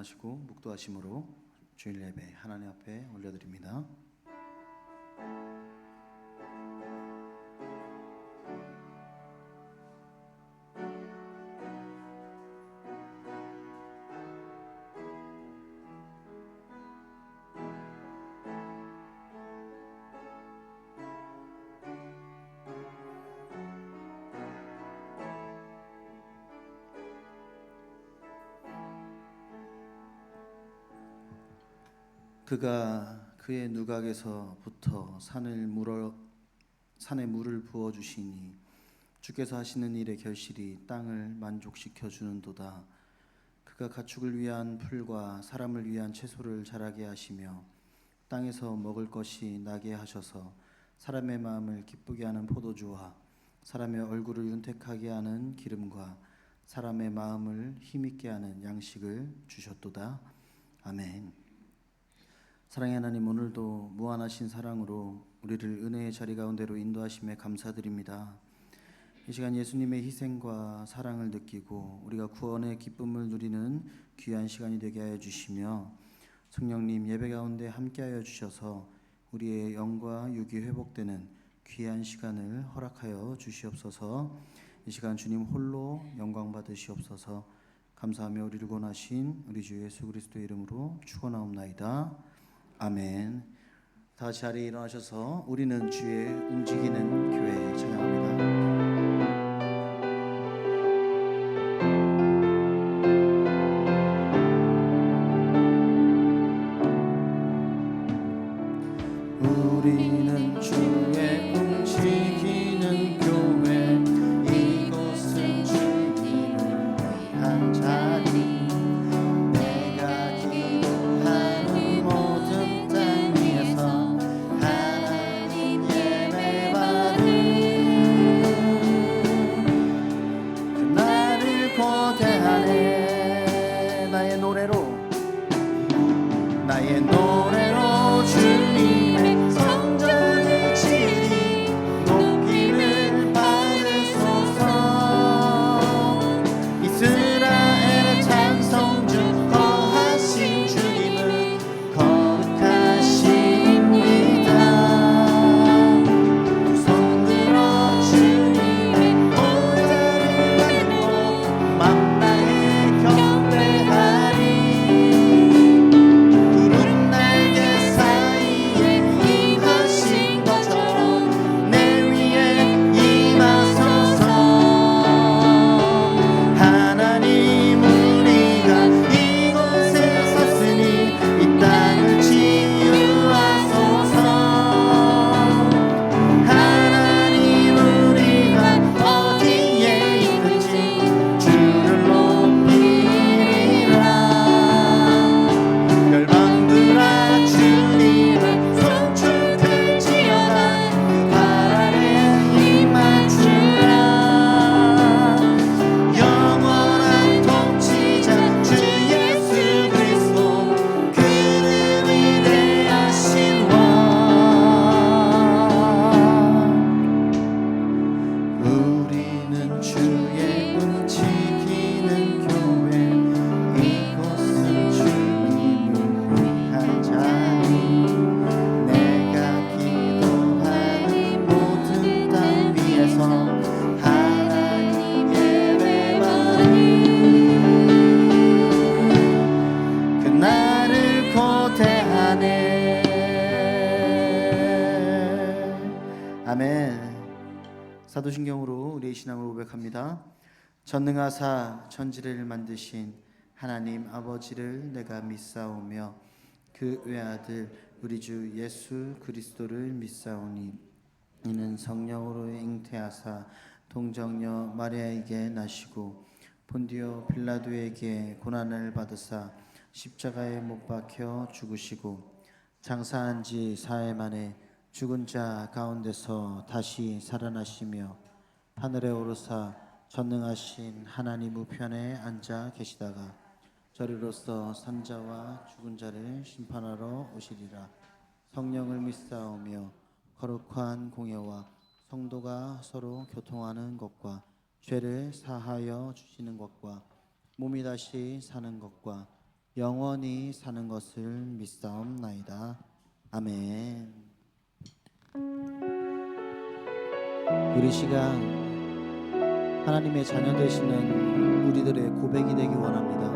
하시고 묵도하심으로 주일 예배 하나님 앞에 올려드립니다. 그가 그의 누각에서부터 산에 물을 부어 주시니 주께서 하시는 일의 결실이 땅을 만족시켜 주는도다. 그가 가축을 위한 풀과 사람을 위한 채소를 자라게 하시며 땅에서 먹을 것이 나게 하셔서 사람의 마음을 기쁘게 하는 포도주와 사람의 얼굴을 윤택하게 하는 기름과 사람의 마음을 힘있게 하는 양식을 주셨도다. 아멘. 사랑의 하나님, 오늘도 무한하신 사랑으로 우리를 은혜의 자리 가운데로 인도하심에 감사드립니다. 이 시간 예수님의 희생과 사랑을 느끼고 우리가 구원의 기쁨을 누리는 귀한 시간이 되게 하여 주시며, 성령님 예배 가운데 함께하여 주셔서 우리의 영과 육이 회복되는 귀한 시간을 허락하여 주시옵소서. 이 시간 주님 홀로 영광 받으시옵소서. 감사하며 우리를 구원하신 우리 주 예수 그리스도의 이름으로 축원하옵나이다. 아멘. 다 같이 자리에 일어나셔서 우리는 주의 움직이는 교회 찬양합니다. 우리는 주의 움직이는 교회, 이곳은 주님을 위한 자리. 내가 기도하는 모든 땅 위에서 하나님 예배받는 그날을 고대하네. 나의 노래로 주님의 성전을 지으리. 높이를 받으소서. 이스라엘의 찬송 중 거하신 주님은 거룩하십니다. 두 손 들어 주님의 보좌를 알고 만나에 경배하리. 아멘. 사도신경으로 우리의 신앙을 고백합니다. 전능하사 천지를 만드신 하나님 아버지를 내가 믿사오며 그 외아들 우리 주 예수 그리스도를 믿사오니 이는 성령으로 잉태하사 동정녀 마리아에게 나시고 본디오 빌라도에게 고난을 받으사 십자가에 못 박혀 죽으시고 장사한 지 사흘 만에 죽은 자 가운데서 다시 살아나시며 하늘에 오르사 전능하신 하나님 우편에 앉아 계시다가 저리로서 산자와 죽은 자를 심판하러 오시리라. 성령을 믿사오며 거룩한 공예와 성도가 서로 교통하는 것과 죄를 사하여 주시는 것과 몸이 다시 사는 것과 영원히 사는 것을 믿사옵나이다. 아멘. 우리 시간 하나님의 자녀 되시는 우리들의 고백이 되기 원합니다.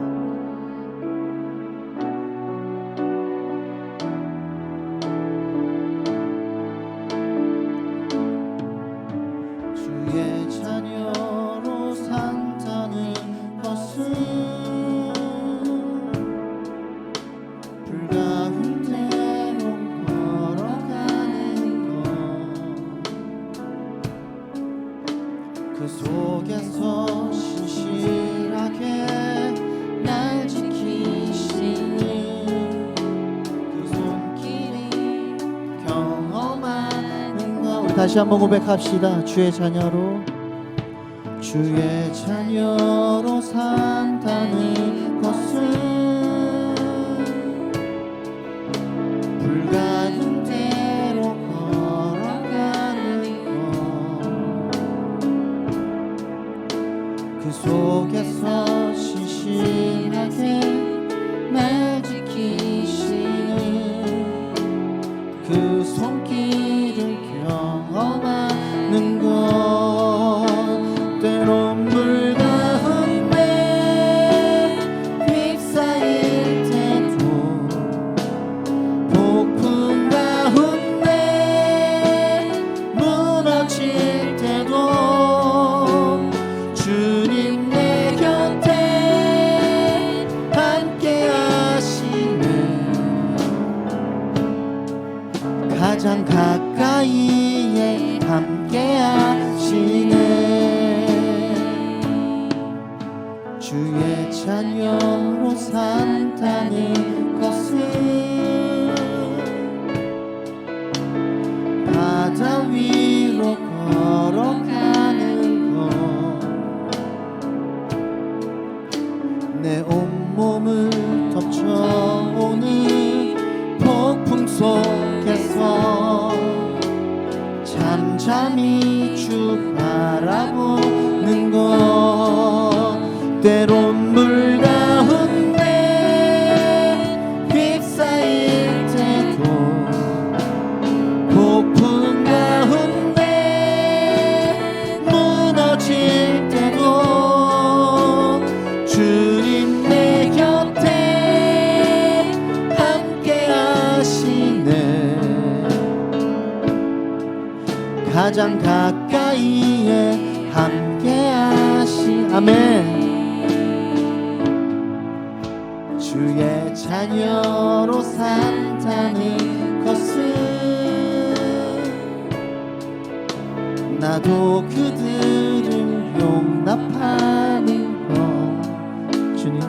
주의 자녀로 산다는 것은 불가운 대로 걸어가는 것, 그 속에서 신실하게 날 지키시는 그 손길이 경험하는 것. 우리 다시 한번 고백합시다. 주의 자녀로 산다는 것은 불가는 대로 걸어가는 것, 그 속에서 신실하게 날 지키시는 그 손길을 경험하는 것. 때론 물 가운데 휩싸일 때도, 폭풍 가운데 무너질 때도 주님 내 곁에 함께 하시네. 가장 가까이에 함께 하시네. 주의 자녀로 산다는 것은 바다 위로 걸어가는 것, 내 온몸을 덮쳐오는 폭풍 속에서 잠잠히 주 바라보는 것. 때론 물 가운데 휩싸일 때도, 폭풍 가운데 무너질 때도 주님 내 곁에 함께 하시네. 가장 가까이에 함께 하시. 아멘. 주의 자녀로 산다는 것은 나도 그들을 용납하는 것. 주님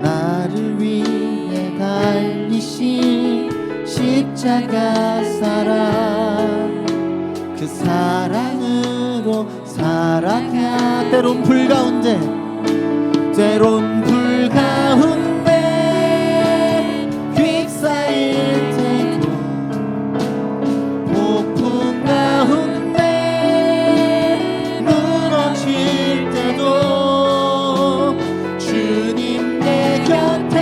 나를 위해 달리신 십자가 사랑, 그 사랑으로 살아가. 때론 불 가운데, 때론 불 가운데 휩싸일 때도, 폭풍 가운데 무너질 때도 주님 내 곁에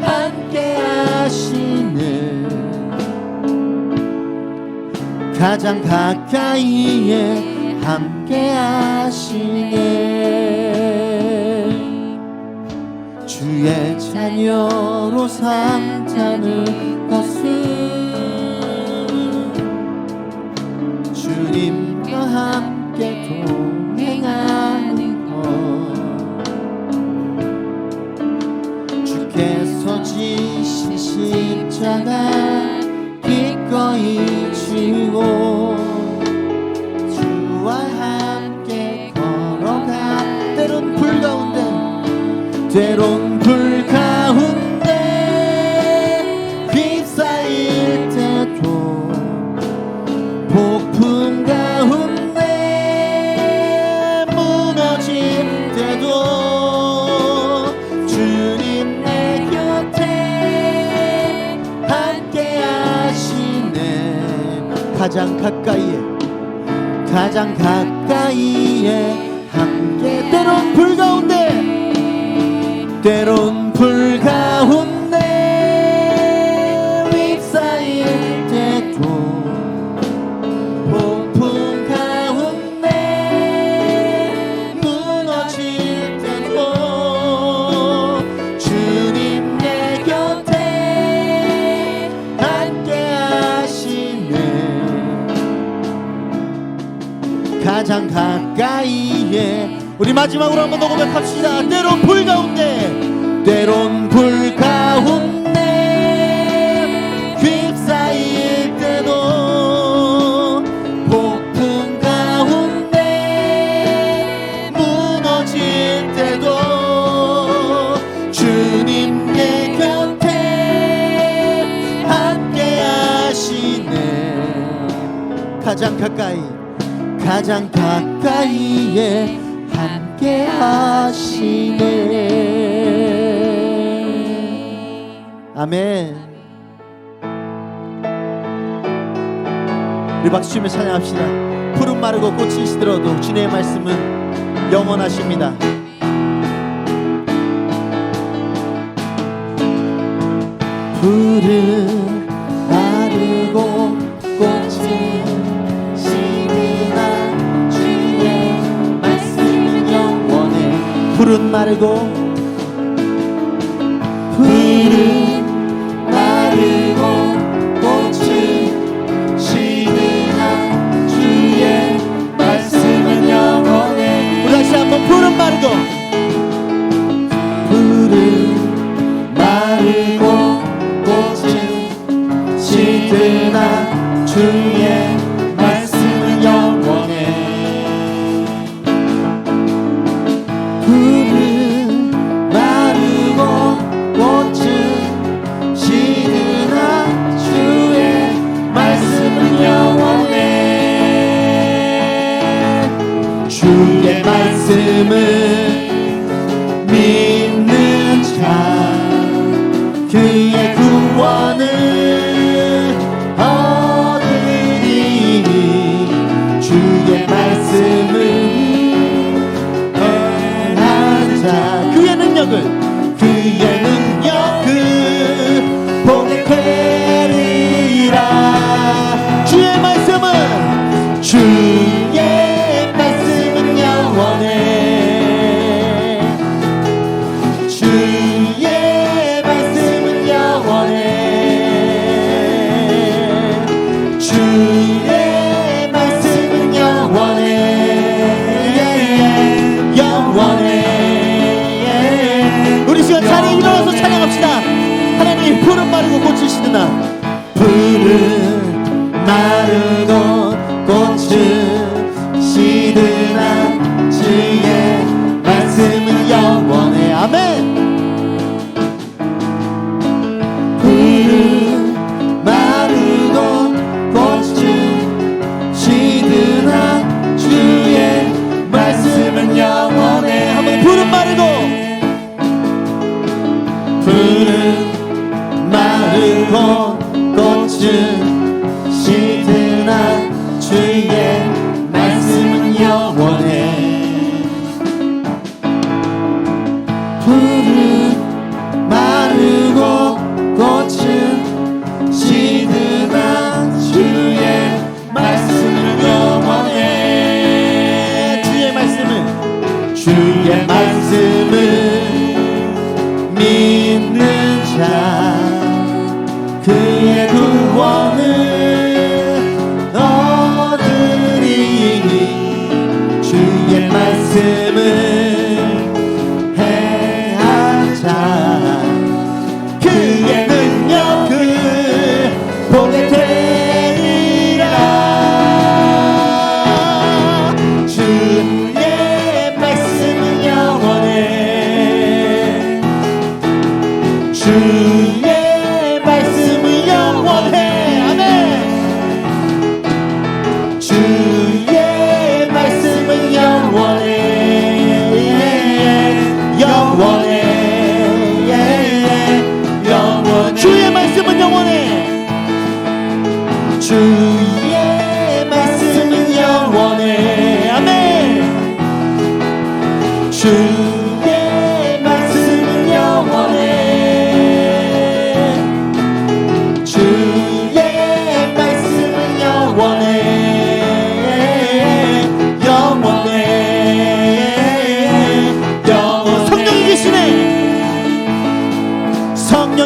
함께 하시네. 가장 가까이에 함께 하시네. 주의 자녀로 산다는 것은 주님과 함께 동행하는 것, 주께서 지신 십자가 기꺼이 지고 주와 함께 걸어가. 때론 불 가운데, 때론 불 가운데 휩싸일 때도, 폭풍 가운데 무너질 때도 주님 내 곁에 함께 하시네. 가장 가까이에 함께. 때론 불 가운데, 때론 불 가운데 휩싸일 때도 폭풍 가운데 무너질 때도 주님 내 곁에 함께 하시네. 가장 가까이에 우리 마지막으로 한번 더 고백합시다. 때론 불 가운데 때론 불 가운데 휩싸일 때도 폭풍 가운데 무너질 때도 주님 내 곁에 함께 하시네. 가장 가까이에 함께 하시네. 아멘. 우리 박수 치며 찬양합시다. 푸른 마르고 꽃이 시들어도 주님의 말씀은 영원하십니다. 푸른 마르고 꽃이 푸른 마르고 꽃이 시드나 주의 말씀은 영원해. 우리 다시 한번 푸른 마르고 꽃이 시드나 주의 말씀은 영원해. 주의 말씀을 믿는 자 그의 구원을 얻으리. 주의 말씀을 행한 자 그의 능력을 보게 되리라. 주의 말씀은 주의 말씀은 영원해. 주의 말씀은 영원해. 주의 말씀은 영원해. 영원해. 우리 시간 자리에 일어나서 찬양합시다. 하나님 푸른 마르고 꽃이 시드나 푸른 마르고 꽃은 시드나 주의 말씀은 영원해. 아멘. 푸른 마르고 꽃은 시드나 주의 말씀은 영원해. 한번 푸른 마르고 꽃은 시드나 주의 말씀은 영원해. 푸른 마르고 꽃은 시드나 주의 말씀은 영원해. 주의 말씀을 믿는 자 그의 구원을 얻으리. 주의 말씀을 행한 자 그의 능력을 보게 되리라. 주의 말씀은 영원해. 주의 말씀은 영원해. 아멘. 주의 말씀은 영원해. 영원해. 영원해. 주의 말씀은 영원해. 주의 말씀은 영원해. 아멘. 주의 말씀은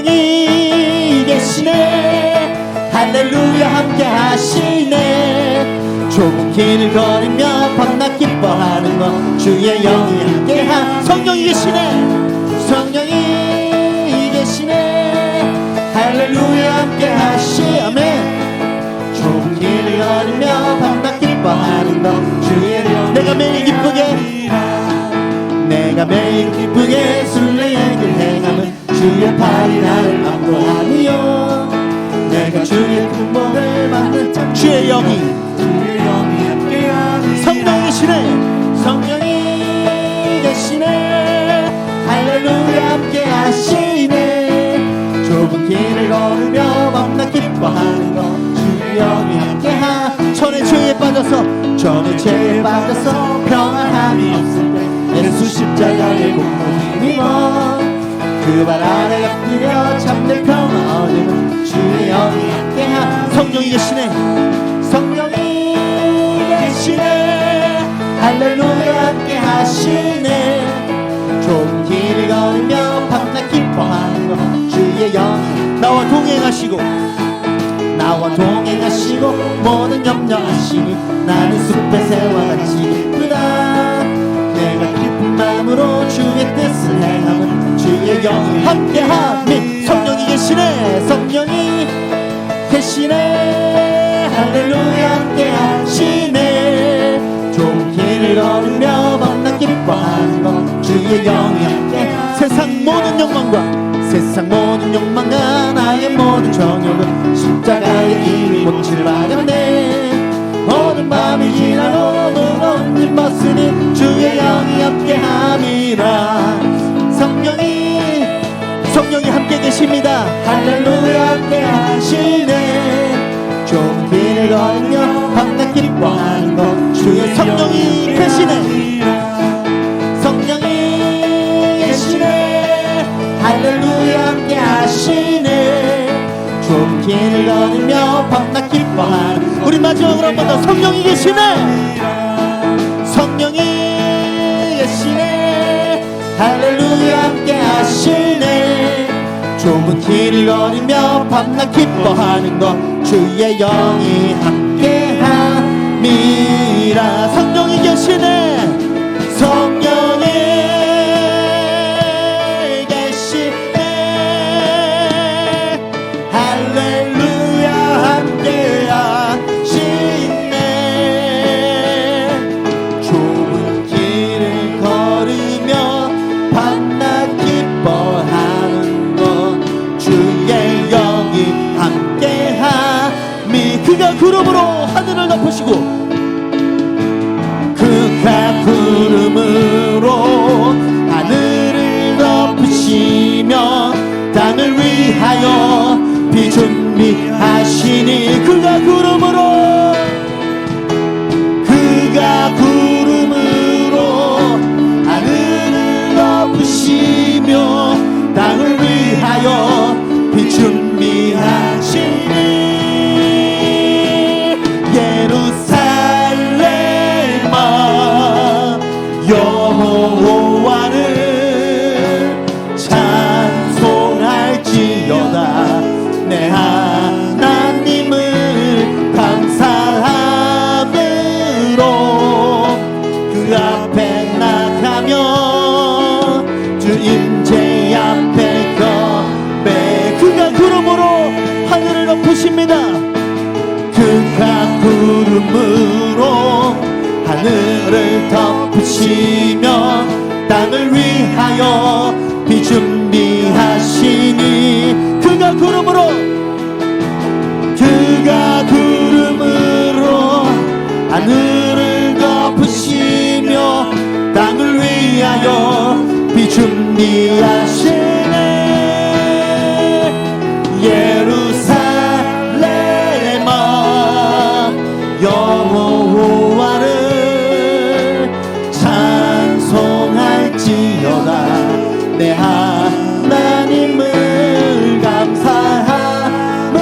성령이 계시네. 할렐루야 함께 하시네. 좁은 길을 걸으며 밤낮 기뻐하는 것 주의 영이 함께하. 성령이 계시네. 성령이 계시네. 할렐루야 함께 하시. 아멘. 좁은 길을 걸으며 밤낮 기뻐하는 것 주의 영. 내가 매일 기쁘게, 내가 매일 기쁘게 순례의 길 행함은 주의 팔이 나를 안보하니요. 내가 주의 품목을 받는 참 주의 영이 함께하니. 성령이 계시네. 성령이 계시네. 할렐루야 함께 하시네. 좁은 길을 걸으며 밤낮 기뻐하는 것 주의 영이 함께하. 전의 죄에 빠져서, 전의 죄에 빠져서 평안함이 없을 때 예수 십자가의 공로를 힘입어 그 발 아래 엎드려 참된 평화 얻으면 주의 영이 함께하. 성령이 계시네. 성령이 계시네. 할렐루야 함께 하시네. 좁은 길을 걸으며 밤낮 기뻐하는 것 주의 영이 나와 동행하시고, 나와 동행하시고 모든 염려하시니 나는 숲의 새와 같이 기쁘다. 내가 기쁜 마음으로 주의 뜻을 행하면 주의 영이 함께하니. 성령이 계시네. 성령이 계시네. 할렐루야 함께하시네. 좁은 길을 걸으며 밤낮 기뻐하는 것 주의 영이 함께. 세상 모든 욕망과 나의 모든 정욕은 십자가의 이미 못을 받았네. 모든 밤이 지나도 무거운 짐 벗으니 주의 영이 함께함이라. 성령이 함께 계십니다. 할렐루야 함께 하시네. 좁은 길을 걸으며 밤낮 기뻐하는 것 주의 성령이 계시네. 성령이 계시네. 할렐루야 함께 하시네. 좁은 길을 걸으며 밤낮 기뻐하는. 우리 마지막으로 한 번 더. 성령이 계시네. 성령이 계시네. 할렐루야 함께 하시네. 좁은 길을 걸으며 밤낮 기뻐하는 것 주의 영이 함께함이라. 성령이 계시네. 성령이 계시네. 할렐루야 함께 하시네. 좁은 길을 걸으며 밤낮 기뻐하는 것 주의 영이 함께함이. 그가 구름으로 하늘을 덮으시고, 그가 구름으로 하늘을 덮으시며 땅을 위하여 비 준비하시니. 그가 구름으로 하늘을 덮으시며 땅을 위하여 비 준비하시니. 예루살렘아 여호와를 찬송할지어다. 내 하나님을 감사함으로 그 앞에 나가며 주 임재 앞에 건배. 그가 구름으로 하늘을 덮으십니다. 그가 구름으로 하늘을 덮으시며 땅을 위하여 비 준비하시니. 그가 구름으로 하늘을 덮으시며 땅을 위하여 비 준비하시네. 예루살렘아 여호와를 찬송할지어다. 내 하나님을 감사함으로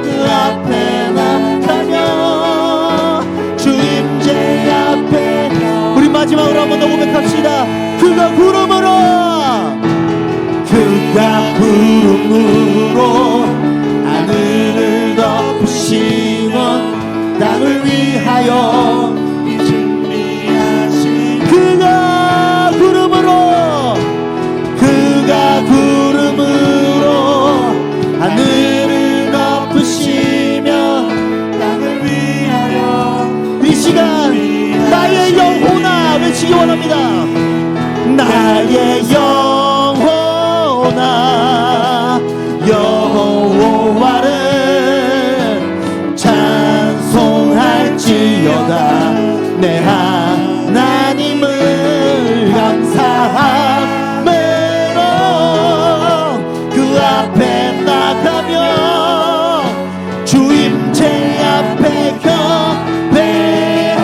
그 앞에 나가며 주 임재 앞에. 우리 마지막으로 한 번 더 고백합시다. 그가 구름으로 구름으로 하늘을 덮으시면 땅을 위하여 준비하신 그가 구름으로 하늘을 덮으시며 땅을 위하여 이 시간 나의 영혼아 외치기 원합니다. 나의 영혼아 여호와를 찬송할지어다. 내 하나님을 감사하매로 그 앞에 나가며 주임제 앞에 경배해.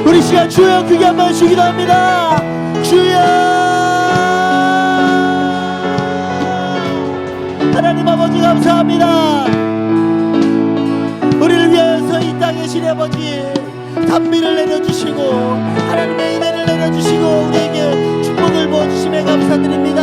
우리 시간 주여 크게 한번 주기도 합니다. 주여 하나님 아버지 감사합니다. 우리를 위해서 이 땅에 신 아버지 단비를 내려주시고 하나님의 은혜를 내려주시고 우리에게 축복을 부어주심에 감사드립니다.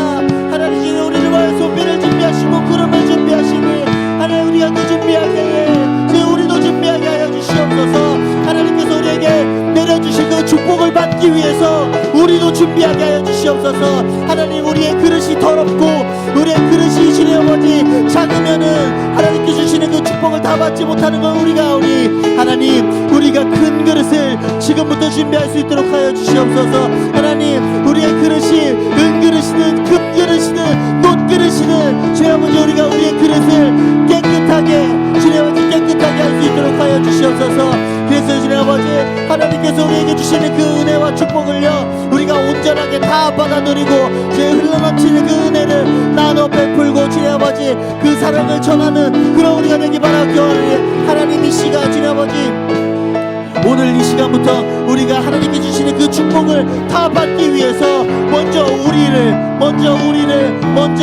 하나님 지금 우리를 위해서 비를 준비하시고 구름을 준비하시니 하나님 우리가 그 준비할 때에 지금 우리도 준비하게 하여 주시옵소서. 하나님께서 우리에게 내려주신 그 축복을 받기 위해서 우리도 준비하게 하여 주시옵소서. 하나님 우리의 그릇이 더럽고 우리의 그릇이 주님 아버지 작으면은 하나님께 주시는 그 축복을 다 받지 못하는 건 우리가 하나님 우리가 큰 그릇을 지금부터 준비할 수 있도록 하여 주시옵소서. 하나님 우리의 그릇이 은 그릇이든 금 그릇이든 놋 그릇이든 주님 아버지 우리가 우리의 그릇을 깨끗하게 주님 아버지 깨끗하게 할 수 있도록 하여 주시옵소서. 그래서 주님 아버지 하나님께서 우리에게 주시는 그 은혜와 축복을요 우리가 온전하게 다 받아들이고 제 흘러넘치는 그 은혜를 나눠 베풀고 주님 아버지 그 사랑을 전하는 그런 우리가 되기 바라옵기 원하니 하나님 이 시간 주님 아버지 오늘 이 시간부터 우리가 하나님께 주시는 그 축복을 다 받기 위해서 먼저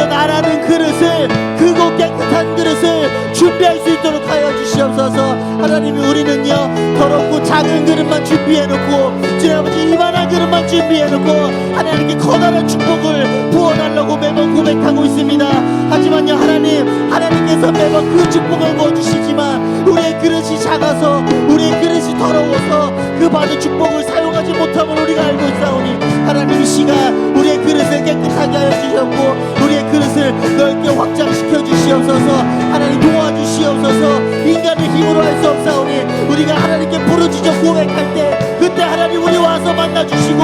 나라는 그릇을 크고 깨끗한 그릇을 준비할 수 있도록 하여 주시옵소서. 하나님이 우리는요 더럽고 작은 그릇만 준비해놓고 주님 아버지 이만한 그릇만 준비해놓고 하나님께 커다란 축복을 부어달라고 매번 고백하고 있습니다. 하지만요 하나님께서 매번 그 축복을 부어주시지만 우리의 그릇이 작아서 우리의 그릇이 더러워서 그 받은 축복을 사용하지 못함을 우리가 알고 있사오니 하나님 이 시간 우리의 그릇을 깨끗하게 하여 주셨고 우리의 그릇을 넓게 확장시켜 주시옵소서. 하나님 도와주시옵소서. 인간의 힘으로 할 수 없사오니 우리가 하나님께 부르짖어 고백할 때 그때 하나님 우리 와서 만나주시고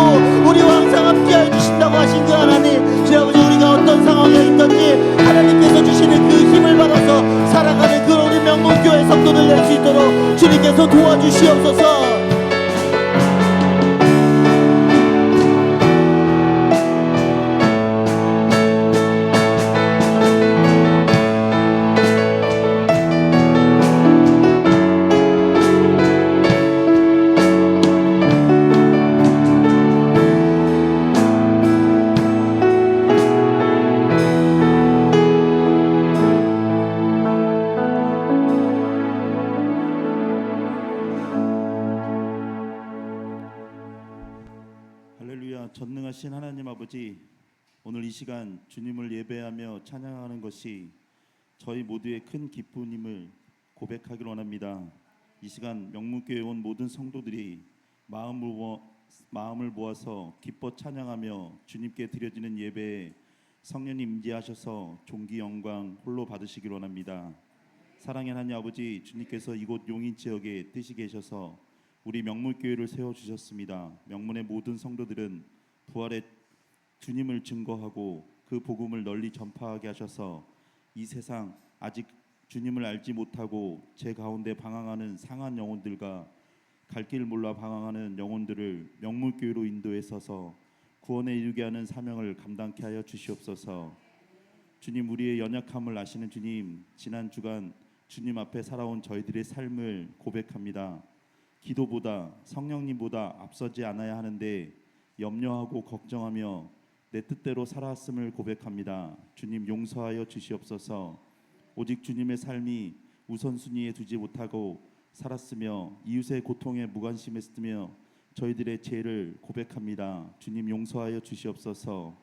우리와 항상 함께해 주신다고 하신 그 하나님 주 아버지 우리가 어떤 상황에 있든지 하나님께서 주시는 그 힘을 받아서 살아가는 그런 우리 명문교회 성도들 될 수 있도록 주님께서 도와주시옵소서. 전능하신 하나님 아버지, 오늘 이 시간 주님을 예배하며 찬양하는 것이 저희 모두의 큰 기쁨임을 고백하기를 원합니다. 이 시간 명문교회에 온 모든 성도들이 마음을 모아서 기뻐 찬양하며 주님께 드려지는 예배에 성령님 임재하셔서 존귀 영광 홀로 받으시기를 원합니다. 사랑의 하나님 아버지, 주님께서 이곳 용인 지역에 뜻이 계셔서 우리 명문교회를 세워주셨습니다. 명문의 모든 성도들은 부활의 주님을 증거하고 그 복음을 널리 전파하게 하셔서 이 세상 아직 주님을 알지 못하고 제 가운데 방황하는 상한 영혼들과 갈 길 몰라 방황하는 영혼들을 명문교회로 인도해서서 구원에 이르게 하는 사명을 감당케 하여 주시옵소서. 주님, 우리의 연약함을 아시는 주님, 지난 주간 주님 앞에 살아온 저희들의 삶을 고백합니다. 기도보다 성령님보다 앞서지 않아야 하는데 염려하고 걱정하며 내 뜻대로 살아왔음을 고백합니다. 주님, 용서하여 주시옵소서. 오직 주님의 삶이 우선순위에 두지 못하고 살았으며 이웃의 고통에 무관심했으며 저희들의 죄를 고백합니다. 주님, 용서하여 주시옵소서.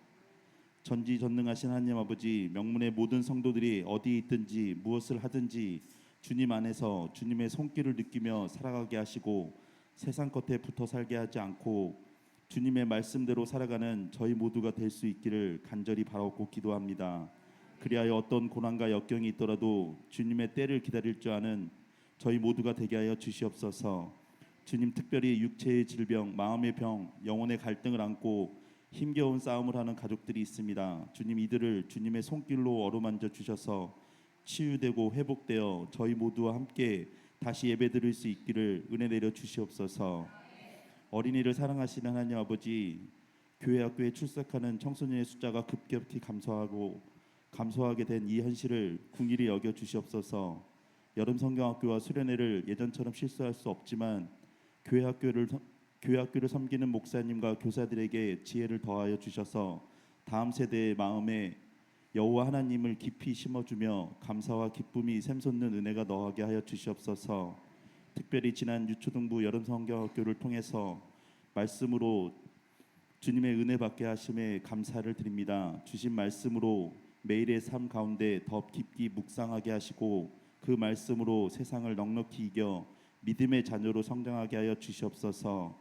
전지전능하신 하나님 아버지, 명문의 모든 성도들이 어디 있든지 무엇을 하든지 주님 안에서 주님의 손길을 느끼며 살아가게 하시고 세상 것에 붙어 살게 하지 않고 주님의 말씀대로 살아가는 저희 모두가 될 수 있기를 간절히 바라고 기도합니다. 그리하여 어떤 고난과 역경이 있더라도 주님의 때를 기다릴 줄 아는 저희 모두가 되게 하여 주시옵소서. 주님, 특별히 육체의 질병, 마음의 병, 영혼의 갈등을 안고 힘겨운 싸움을 하는 가족들이 있습니다. 주님, 이들을 주님의 손길로 어루만져 주셔서 치유되고 회복되어 저희 모두와 함께 다시 예배드릴 수 있기를 은혜 내려 주시옵소서. 어린이를 사랑하시는 하나님 아버지, 교회 학교에 출석하는 청소년의 숫자가 급격히 감소하게 된 이 현실을 긍휼히 여겨 주시옵소서. 여름 성경학교와 수련회를 예전처럼 실수할 수 없지만 교회 학교를 섬기는 목사님과 교사들에게 지혜를 더하여 주셔서 다음 세대의 마음에 여호와 하나님을 깊이 심어주며 감사와 기쁨이 샘솟는 은혜가 너하게 하여 주시옵소서. 특별히 지난 유초등부 여름 성경학교를 통해서 말씀으로 주님의 은혜 받게 하심에 감사를 드립니다. 주신 말씀으로 매일의 삶 가운데 더 깊이 묵상하게 하시고 그 말씀으로 세상을 넉넉히 이겨 믿음의 자녀로 성장하게 하여 주시옵소서.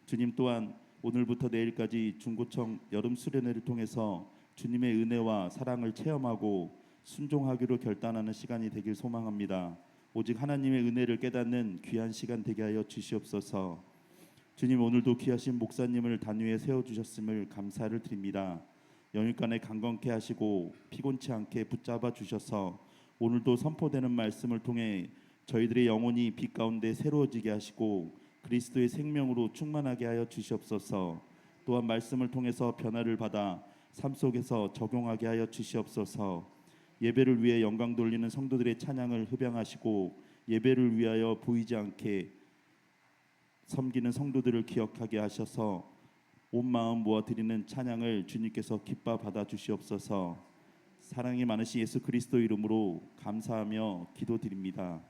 주님, 또한 오늘부터 내일까지 중고청 여름 수련회를 통해서 주님의 은혜와 사랑을 체험하고 순종하기로 결단하는 시간이 되길 소망합니다. 오직 하나님의 은혜를 깨닫는 귀한 시간 되게 하여 주시옵소서. 주님, 오늘도 귀하신 목사님을 단위에 세워주셨음을 감사를 드립니다. 영육간에 강건케 하시고 피곤치 않게 붙잡아 주셔서 오늘도 선포되는 말씀을 통해 저희들의 영혼이 빛 가운데 새로워지게 하시고 그리스도의 생명으로 충만하게 하여 주시옵소서. 또한 말씀을 통해서 변화를 받아 삶 속에서 적용하게 하여 주시옵소서. 예배를 위해 영광 돌리는 성도들의 찬양을 흡양하시고 예배를 위하여 보이지 않게 섬기는 성도들을 기억하게 하셔서 온 마음 모아 드리는 찬양을 주님께서 기뻐 받아 주시옵소서. 사랑이 많으신 예수 그리스도 이름으로 감사하며 기도드립니다.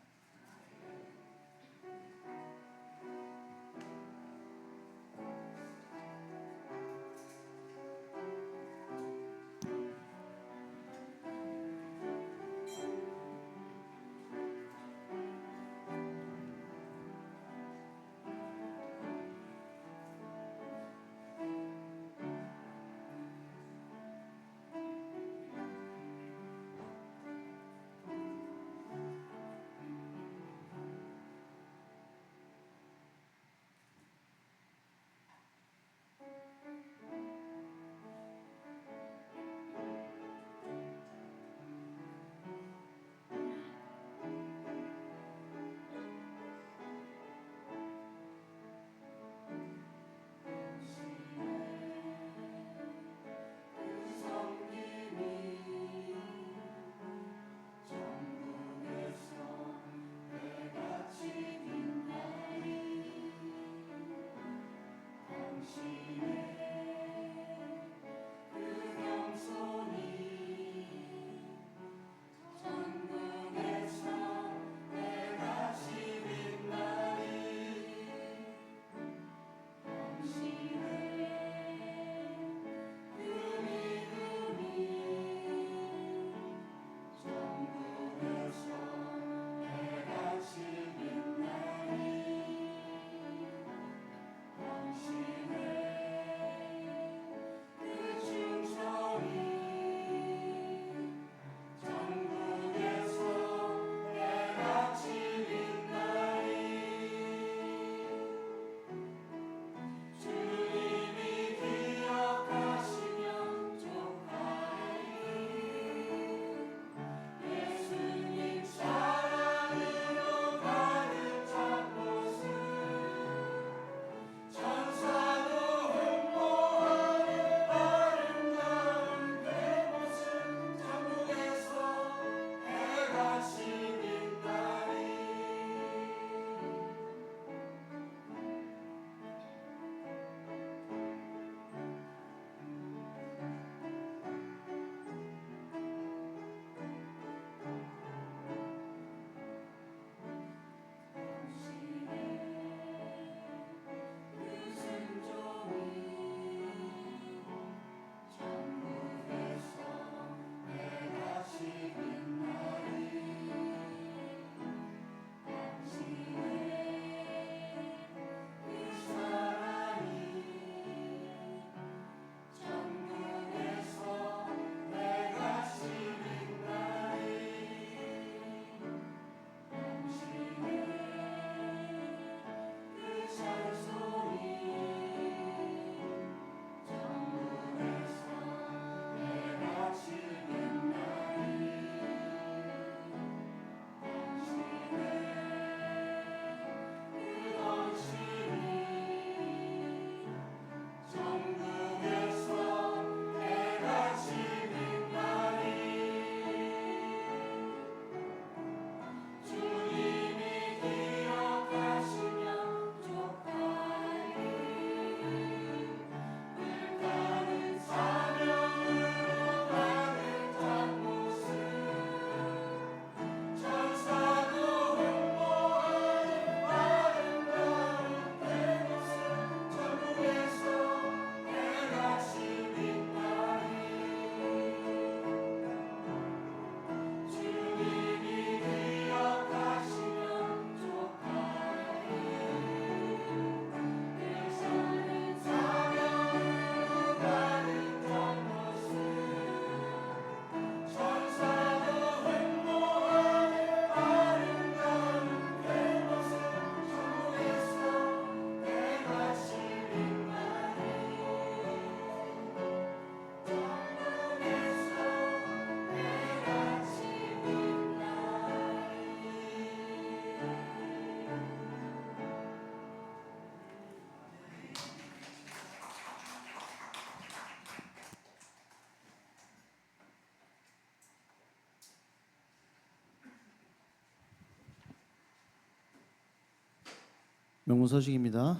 명문 소식입니다.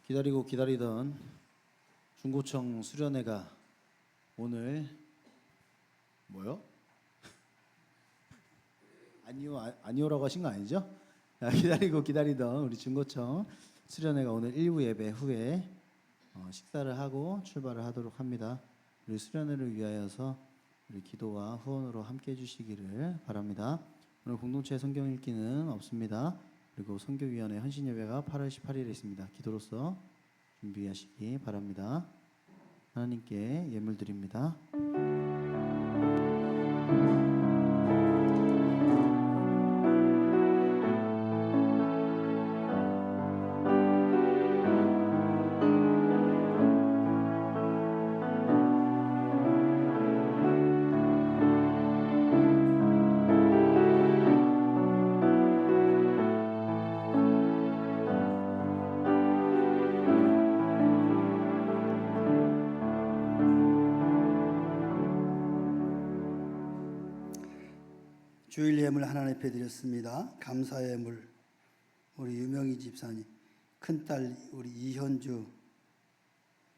기다리고 기다리던 중고청 수련회가 오늘 뭐요? 아니오라고 하신 거 아니죠? 기다리고 기다리던 우리 중고청 수련회가 오늘 1부 예배 후에 식사를 하고 출발을 하도록 합니다. 우리 수련회를 위하여서 우리 기도와 후원으로 함께 해주시기를 바랍니다. 오늘 공동체 성경 읽기는 없습니다. 그리고 선교위원회 헌신 예배가 8월 18일에 있습니다. 기도로서 준비하시기 바랍니다. 하나님께 예물 드립니다. 주일 예물 하나님 앞에 드렸습니다. 감사의 예물 우리 유명희 집사님, 큰딸 우리 이현주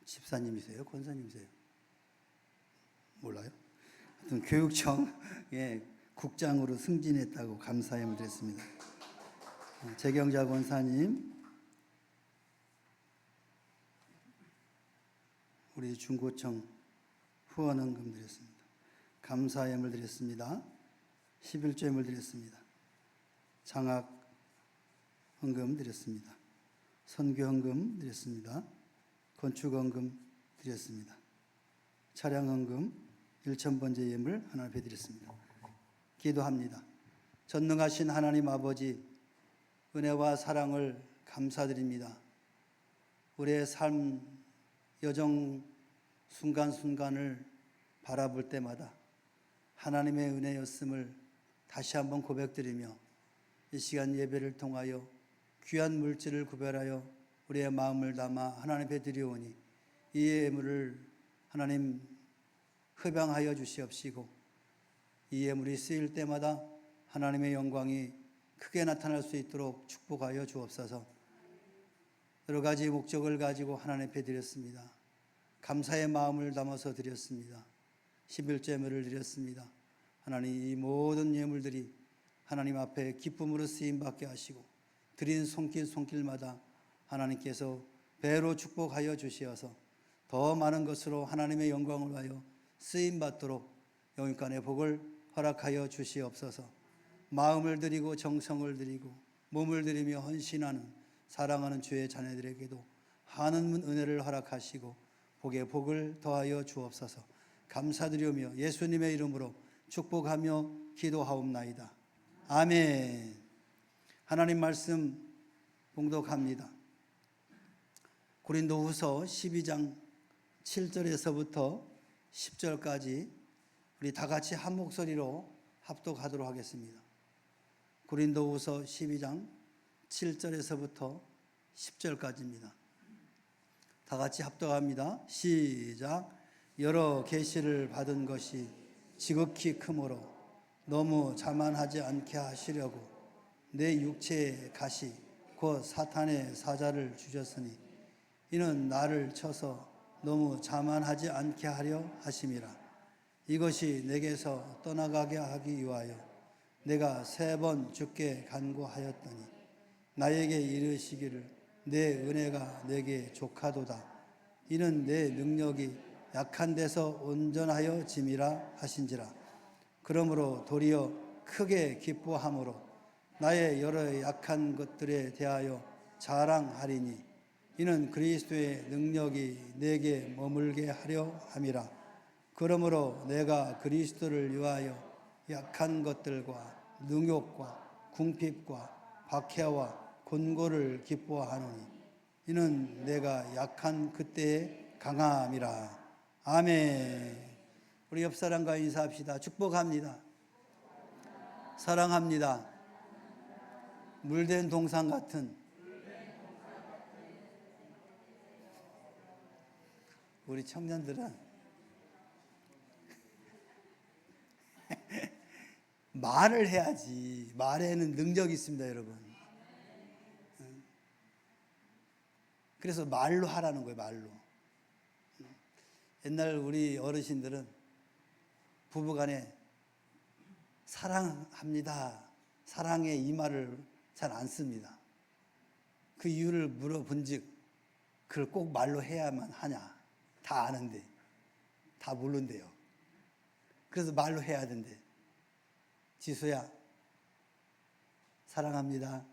집사님이세요? 권사님이세요? 몰라요? 하여튼 교육청 국장으로 승진했다고 감사의 예물 드렸습니다. 재경자 권사님, 우리 중고청 후원헌금 드렸습니다. 감사의 예물 드렸습니다. 11조 예물 드렸습니다. 장학 헌금 드렸습니다. 선교 헌금 드렸습니다. 건축 헌금 드렸습니다. 차량 헌금 1,000번째 예물 하나님 앞에 드렸습니다. 기도합니다. 전능하신 하나님 아버지, 은혜와 사랑을 감사드립니다. 우리의 삶 여정 순간순간을 바라볼 때마다 하나님의 은혜였음을 다시 한번 고백드리며 이 시간 예배를 통하여 귀한 물질을 구별하여 우리의 마음을 담아 하나님 앞에 드리오니 이 예물을 하나님 흡양하여 주시옵시고 이 예물이 쓰일 때마다 하나님의 영광이 크게 나타날 수 있도록 축복하여 주옵소서. 여러 가지 목적을 가지고 하나님 앞에 드렸습니다. 감사의 마음을 담아서 드렸습니다. 11조 예물을 드렸습니다. 하나님, 이 모든 예물들이 하나님 앞에 기쁨으로 쓰임받게 하시고 드린 손길마다 하나님께서 배로 축복하여 주시어서 더 많은 것으로 하나님의 영광을 위하여 쓰임받도록 영육간의 복을 허락하여 주시옵소서. 마음을 드리고 정성을 드리고 몸을 드리며 헌신하는 사랑하는 주의 자녀들에게도 하는 은혜를 허락하시고 복의 복을 더하여 주옵소서. 감사드리며 예수님의 이름으로 축복하며 기도하옵나이다. 아멘. 하나님 말씀 봉독합니다. 고린도후서 12장 7절에서부터 10절까지 우리 다 같이 한 목소리로 합독하도록 하겠습니다. 고린도후서 12장 7절에서부터 10절까지입니다. 다 같이 합독합니다. 시작. 여러 계시를 받은 것이 지극히 크므로 너무 자만하지 않게 하시려고 내 육체의 가시 곧 사탄의 사자를 주셨으니 이는 나를 쳐서 너무 자만하지 않게 하려 하심이라. 이것이 내게서 떠나가게 하기 위하여 내가 3번 주께 간구하였더니 나에게 이르시기를 내 은혜가 내게 족하도다. 이는 내 능력이 약한 데서 온전하여 짐이라 하신지라. 그러므로 도리어 크게 기뻐함으로 나의 여러 약한 것들에 대하여 자랑하리니 이는 그리스도의 능력이 내게 머물게 하려 함이라. 그러므로 내가 그리스도를 위하여 약한 것들과 능욕과 궁핍과 박해와 곤고를 기뻐하노니 이는 내가 약한 그때의 강함이라. 아멘. 우리 옆 사람과 인사합시다. 축복합니다. 사랑합니다. 물된 동상 같은 우리 청년들은 말을 해야지. 말에는 능력이 있습니다, 여러분. 그래서 말로 하라는 거예요, 말로. 옛날 우리 어르신들은 부부간에 사랑합니다, 사랑해 이 말을 잘 안 씁니다. 그 이유를 물어본 즉 그걸 꼭 말로 해야만 하냐. 다 아는데, 다 모른대요. 그래서 말로 해야 된대. 지수야, 사랑합니다.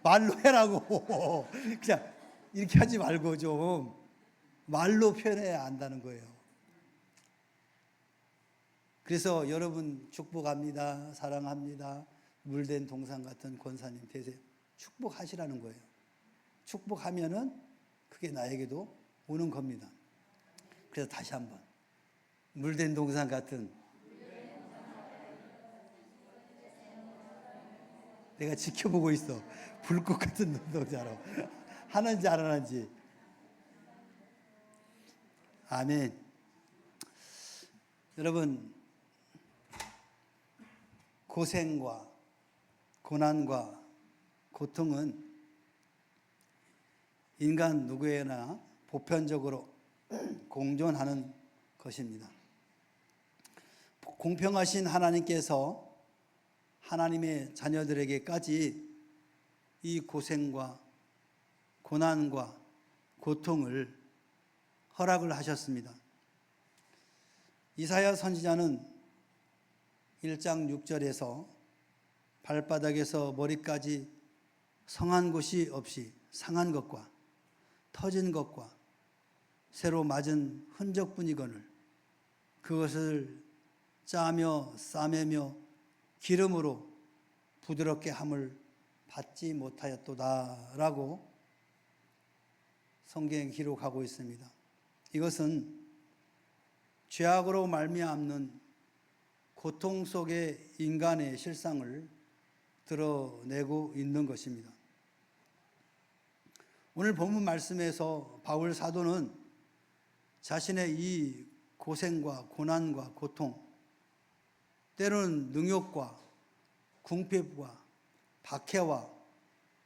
말로 해라고. 그냥 이렇게 하지 말고 좀 말로 표현해야 안다는 거예요. 그래서 여러분 축복합니다, 사랑합니다, 물된 동상 같은 권사님 되세요. 축복하시라는 거예요. 축복하면은 그게 나에게도 오는 겁니다. 그래서 다시 한번 물된 동상 같은, 내가 지켜보고 있어. 불꽃 같은 눈동자로 하는지 안 하는지. 아멘. 여러분, 고생과 고난과 고통은 인간 누구에나 보편적으로 공존하는 것입니다. 공평하신 하나님께서 하나님의 자녀들에게까지 이 고생과 고난과 고통을 허락을 하셨습니다. 이사야 선지자는 1장 6절에서 발바닥에서 머리까지 성한 곳이 없이 상한 것과 터진 것과 새로 맞은 흔적뿐이거늘 그것을 짜며 싸매며 기름으로 부드럽게 함을 받지 못하였도다 라고 성경에 기록하고 있습니다. 이것은 죄악으로 말미암는 고통 속의 인간의 실상을 드러내고 있는 것입니다. 오늘 본문 말씀에서 바울 사도는 자신의 이 고생과 고난과 고통, 때로는 능욕과 궁핍과 박해와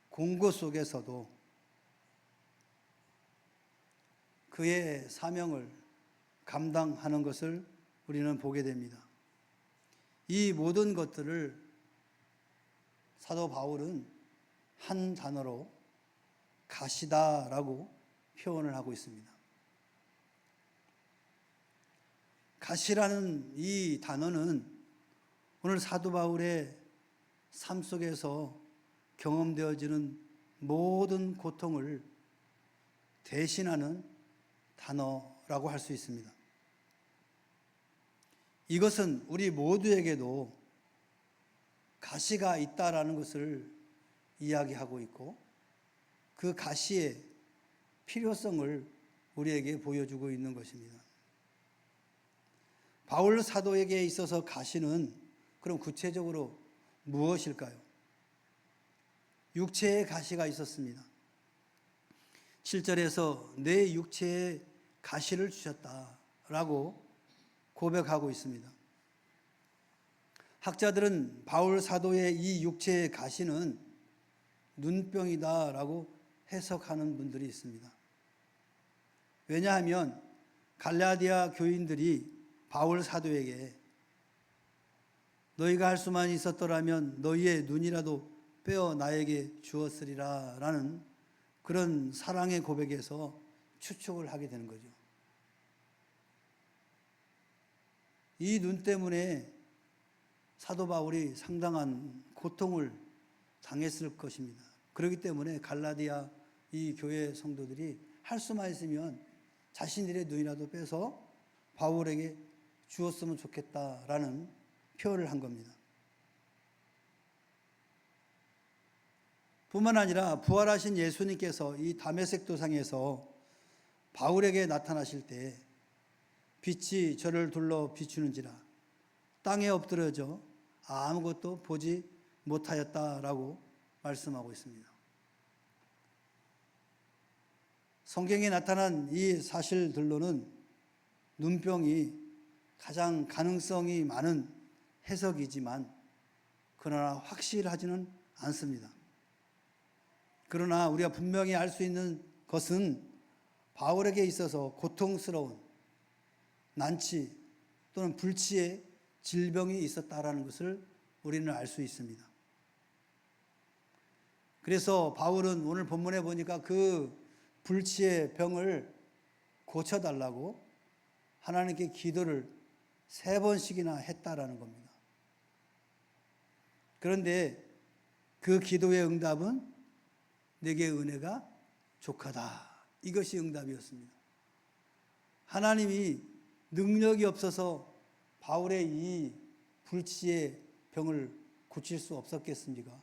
공고 속에서도 그의 사명을 감당하는 것을 우리는 보게 됩니다. 이 모든 것들을 사도 바울은 한 단어로 가시다라고 표현을 하고 있습니다. 가시라는 이 단어는 오늘 사도 바울의 삶 속에서 경험되어지는 모든 고통을 대신하는 단어라고 할 수 있습니다. 이것은 우리 모두에게도 가시가 있다라는 것을 이야기하고 있고 그 가시의 필요성을 우리에게 보여주고 있는 것입니다. 바울 사도에게 있어서 가시는 그럼 구체적으로 무엇일까요? 육체의 가시가 있었습니다. 7절에서 내 육체에 가시를 주셨다라고 고백하고 있습니다. 학자들은 바울 사도의 이 육체의 가시는 눈병이다라고 해석하는 분들이 있습니다. 왜냐하면 갈라디아 교인들이 바울 사도에게 너희가 할 수만 있었더라면 너희의 눈이라도 빼어 나에게 주었으리라 라는 그런 사랑의 고백에서 추측을 하게 되는 거죠. 이 눈 때문에 사도 바울이 상당한 고통을 당했을 것입니다. 그렇기 때문에 갈라디아 이 교회 성도들이 할 수만 있으면 자신들의 눈이라도 빼서 바울에게 주었으면 좋겠다라는 표현을 한 겁니다. 뿐만 아니라 부활하신 예수님께서 이 다메섹 도상에서 바울에게 나타나실 때 빛이 저를 둘러 비추는지라 땅에 엎드려져 아무것도 보지 못하였다라고 말씀하고 있습니다. 성경에 나타난 이 사실들로는 눈병이 가장 가능성이 많은 해석이지만 그러나 확실하지는 않습니다. 그러나 우리가 분명히 알 수 있는 것은 바울에게 있어서 고통스러운 난치 또는 불치의 질병이 있었다라는 것을 우리는 알 수 있습니다. 그래서 바울은 오늘 본문에 보니까 그 불치의 병을 고쳐달라고 하나님께 기도를 3번씩이나 했다라는 겁니다. 그런데 그 기도의 응답은 내게 은혜가 족하다. 이것이 응답이었습니다. 하나님이 능력이 없어서 바울의 이 불치의 병을 고칠 수 없었겠습니까?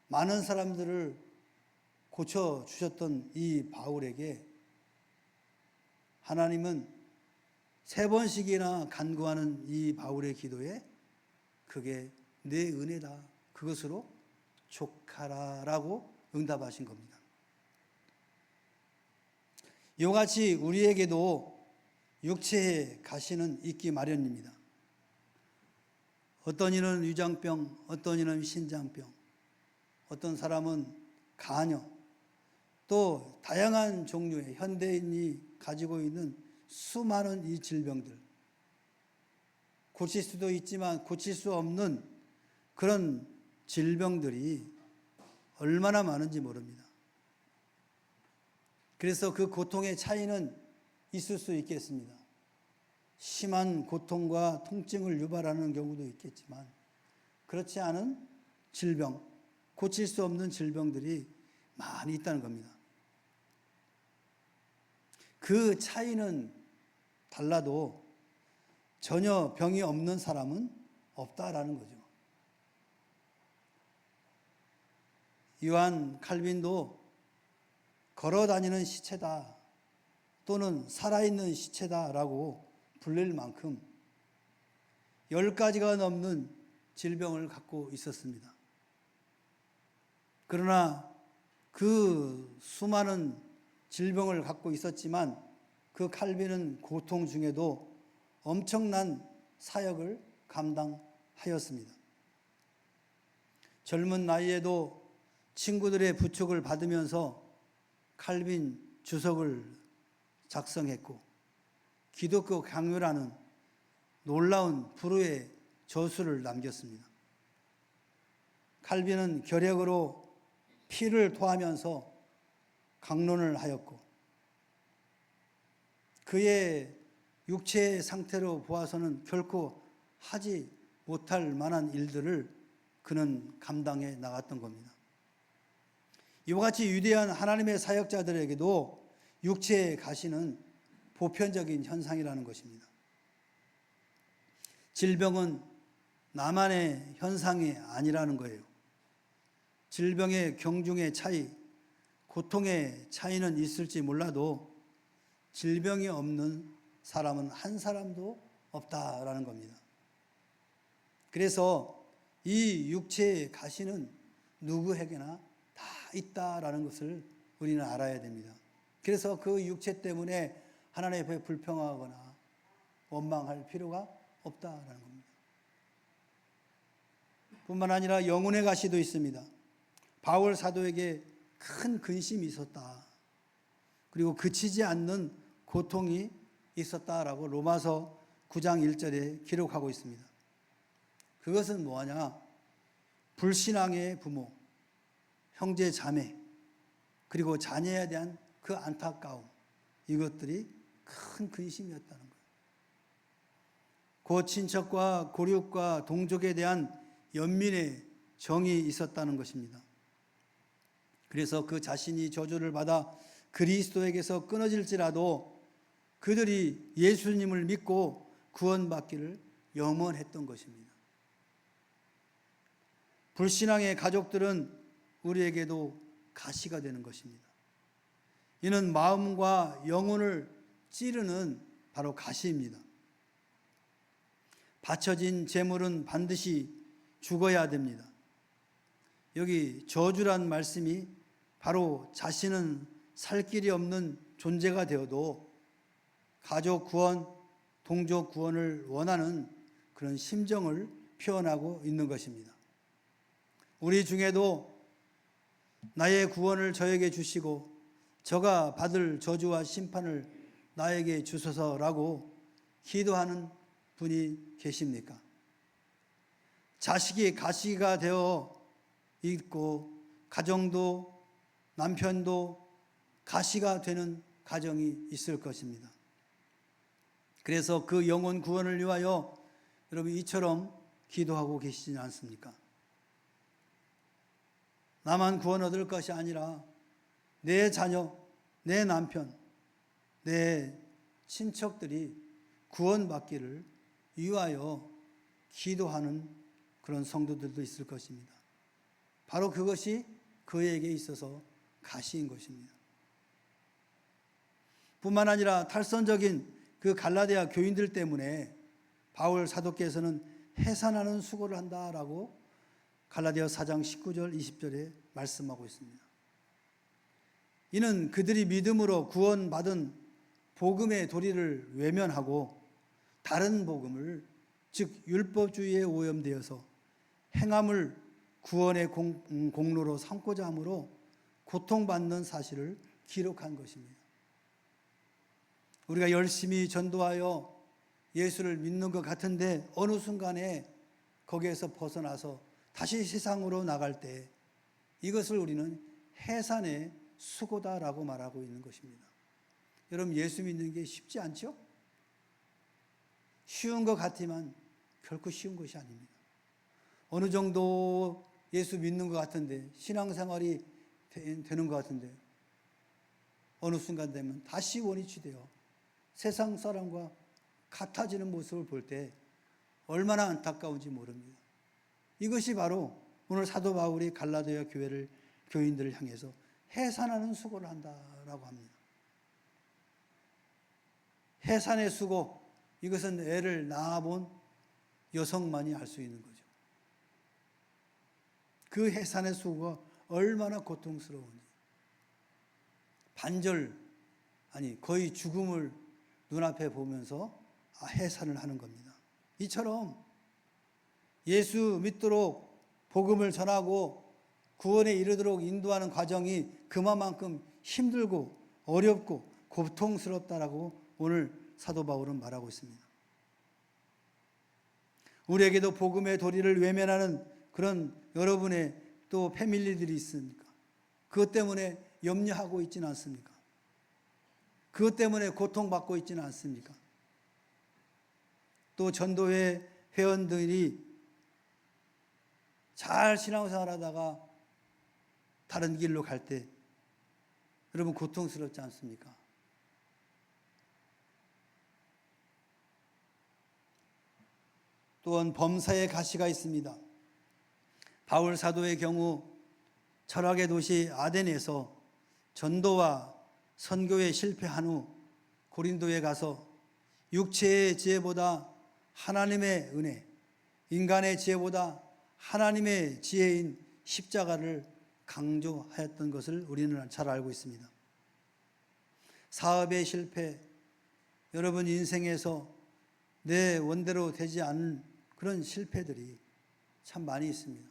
많은 사람들을 고쳐주셨던 이 바울에게 하나님은 3번씩이나 간구하는 이 바울의 기도에 그게 내 은혜다. 그것으로 족하라라고 응답하신 겁니다. 이와 같이 우리에게도 육체의 가시는 있기 마련입니다. 어떤 이는 위장병, 어떤 이는 신장병, 어떤 사람은 간염, 또 다양한 종류의 현대인이 가지고 있는 수많은 이 질병들, 고칠 수도 있지만 고칠 수 없는 그런 질병들이 얼마나 많은지 모릅니다. 그래서 그 고통의 차이는 있을 수 있겠습니다. 심한 고통과 통증을 유발하는 경우도 있겠지만 그렇지 않은 질병, 고칠 수 없는 질병들이 많이 있다는 겁니다. 그 차이는 달라도 전혀 병이 없는 사람은 없다라는 거죠. 요한 칼빈도 걸어다니는 시체다 또는 살아있는 시체다라고 불릴 만큼 10가지가 넘는 질병을 갖고 있었습니다. 그러나 그 수많은 질병을 갖고 있었지만 그 칼빈은 고통 중에도 엄청난 사역을 감당하였습니다. 젊은 나이에도 친구들의 부축을 받으면서 칼빈 주석을 작성했고 기독교 강요라는 놀라운 불후의 저수를 남겼습니다. 칼빈은 결핵으로 피를 토하면서 강론을 하였고 그의 육체의 상태로 보아서는 결코 하지 못할 만한 일들을 그는 감당해 나갔던 겁니다. 이와 같이 위대한 하나님의 사역자들에게도 육체의 가시는 보편적인 현상이라는 것입니다. 질병은 나만의 현상이 아니라는 거예요. 질병의 경중의 차이, 고통의 차이는 있을지 몰라도 질병이 없는 사람은 한 사람도 없다라는 겁니다. 그래서 이 육체의 가시는 누구에게나 다 있다라는 것을 우리는 알아야 됩니다. 그래서 그 육체 때문에 하나님 앞에 불평하거나 원망할 필요가 없다라는 겁니다. 뿐만 아니라 영혼의 가시도 있습니다. 바울 사도에게 큰 근심이 있었다. 그리고 그치지 않는 고통이 있었다라고 로마서 9장 1절에 기록하고 있습니다. 그것은 뭐하냐? 불신앙의 부모, 형제 자매, 그리고 자녀에 대한 그 안타까움, 이것들이 큰 근심이었다는 거예요. 고친척과 고륙과 동족에 대한 연민의 정이 있었다는 것입니다. 그래서 그 자신이 저주를 받아 그리스도에게서 끊어질지라도 그들이 예수님을 믿고 구원받기를 염원했던 것입니다. 불신앙의 가족들은 우리에게도 가시가 되는 것입니다. 이는 마음과 영혼을 찌르는 바로 가시입니다. 바쳐진 제물은 반드시 죽어야 됩니다. 여기 저주란 말씀이 바로 자신은 살 길이 없는 존재가 되어도 가족 구원, 동족 구원을 원하는 그런 심정을 표현하고 있는 것입니다. 우리 중에도 나의 구원을 저에게 주시고 저가 받을 저주와 심판을 나에게 주소서라고 기도하는 분이 계십니까? 자식이 가시가 되어 있고 가정도 남편도 가시가 되는 가정이 있을 것입니다. 그래서 그 영혼 구원을 위하여 여러분 이처럼 기도하고 계시지 않습니까? 나만 구원 얻을 것이 아니라 내 자녀, 내 남편, 내 친척들이 구원받기를 위하여 기도하는 그런 성도들도 있을 것입니다. 바로 그것이 그에게 있어서 가시인 것입니다. 뿐만 아니라 탈선적인 그 갈라디아 교인들 때문에 바울 사도께서는 해산하는 수고를 한다라고 갈라디아 4장 19절 20절에 말씀하고 있습니다. 이는 그들이 믿음으로 구원받은 복음의 도리를 외면하고 다른 복음을 즉 율법주의에 오염되어서 행함을 구원의 공로로 삼고자 함으로 고통받는 사실을 기록한 것입니다. 우리가 열심히 전도하여 예수를 믿는 것 같은데 어느 순간에 거기에서 벗어나서 다시 세상으로 나갈 때 이것을 우리는 해산의 수고다라고 말하고 있는 것입니다. 여러분, 예수 믿는 게 쉽지 않죠? 쉬운 것 같지만 결코 쉬운 것이 아닙니다. 어느 정도 예수 믿는 것 같은데 신앙생활이 되는 것 같은데 어느 순간 되면 다시 원위치되어 세상 사람과 같아지는 모습을 볼 때 얼마나 안타까운지 모릅니다. 이것이 바로 오늘 사도 바울이 갈라디아 교인들을 향해서 해산하는 수고를 한다라고 합니다. 해산의 수고, 이것은 애를 낳아본 여성만이 알 수 있는 거죠. 그 해산의 수고가 얼마나 고통스러운지, 반절 아니 거의 죽음을 눈앞에 보면서 해산을 하는 겁니다. 이처럼 예수 믿도록 복음을 전하고 구원에 이르도록 인도하는 과정이 그만큼 힘들고 어렵고 고통스럽다라고 오늘 사도 바울은 말하고 있습니다. 우리에게도 복음의 도리를 외면하는 그런 여러분의 또 패밀리들이 있습니까? 그것 때문에 염려하고 있지는 않습니까? 그것 때문에 고통받고 있지는 않습니까? 또 전도회 회원들이 잘 신앙생활 하다가 다른 길로 갈 때 여러분 고통스럽지 않습니까? 또한 범사의 가시가 있습니다. 바울 사도의 경우 철학의 도시 아덴에서 전도와 선교에 실패한 후 고린도에 가서 육체의 지혜보다 하나님의 은혜, 인간의 지혜보다 하나님의 지혜인 십자가를 강조하였던 것을 우리는 잘 알고 있습니다. 사업의 실패, 여러분 인생에서 내 원대로 되지 않은 그런 실패들이 참 많이 있습니다.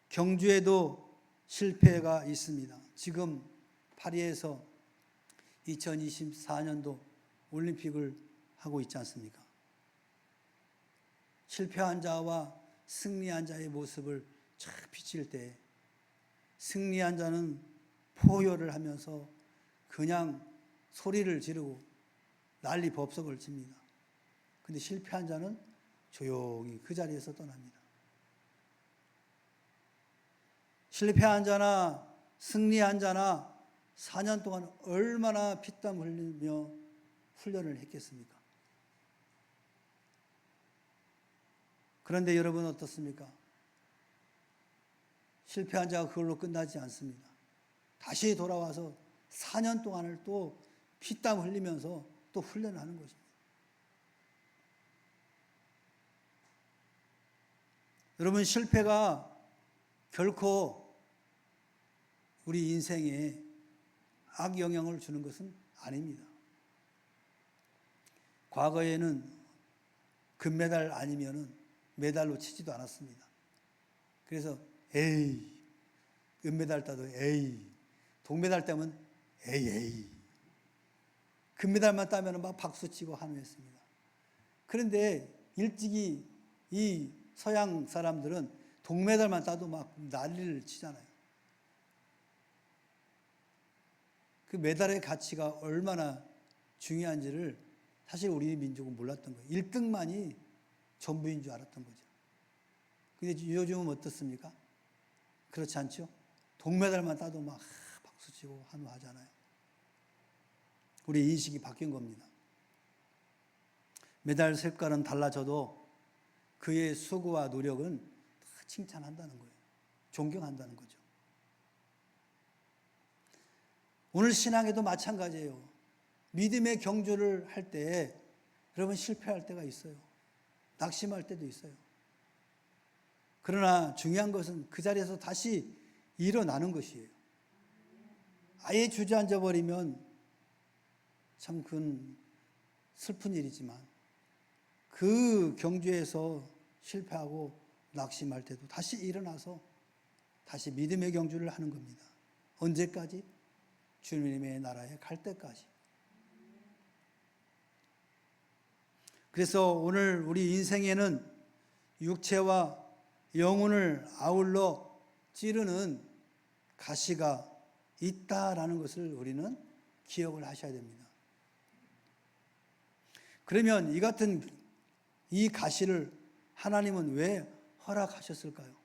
경주에도 실패가 있습니다. 지금 파리에서 2024년도 올림픽을 하고 있지 않습니까? 실패한 자와 승리한 자의 모습을 쫙 비칠 때 승리한 자는 포효를 하면서 그냥 소리를 지르고 난리 법석을 칩니다. 근데 실패한 자는 조용히 그 자리에서 떠납니다. 실패한 자나 승리한 자나 4년 동안 얼마나 피땀 흘리며 훈련을 했겠습니까? 그런데 여러분 어떻습니까? 실패한 자가 그걸로 끝나지 않습니다. 다시 돌아와서 4년 동안을 또 피땀 흘리면서 또 훈련을 하는 것입니다. 여러분 실패가 결코 우리 인생에 악영향을 주는 것은 아닙니다. 과거에는 금메달 아니면은 메달로 치지도 않았습니다. 그래서 에이 은메달 따도 에이, 동메달 따면 에이. 금메달만 따면 막 박수치고 환호했습니다. 그런데 일찍이 이 서양 사람들은 동메달만 따도 막 난리를 치잖아요. 그 메달의 가치가 얼마나 중요한지를 사실 우리 민족은 몰랐던 거예요. 1등만이 전부인 줄 알았던 거죠. 근데 요즘은 어떻습니까? 그렇지 않죠? 동메달만 따도 막 박수치고 환호하잖아요. 우리 인식이 바뀐 겁니다. 메달 색깔은 달라져도 그의 수고와 노력은 다 칭찬한다는 거예요. 존경한다는 거죠. 오늘 신앙에도 마찬가지예요. 믿음의 경주를 할 때 여러분 실패할 때가 있어요. 낙심할 때도 있어요. 그러나 중요한 것은 그 자리에서 다시 일어나는 것이에요. 아예 주저앉아 버리면 참 그건 슬픈 일이지만 그 경주에서 실패하고 낙심할 때도 다시 일어나서 다시 믿음의 경주를 하는 겁니다. 언제까지? 주님의 나라에 갈 때까지. 그래서 오늘 우리 인생에는 육체와 영혼을 아울러 찌르는 가시가 있다라는 것을 우리는 기억을 하셔야 됩니다. 그러면 이 같은 이 가시를 하나님은 왜 허락하셨을까요?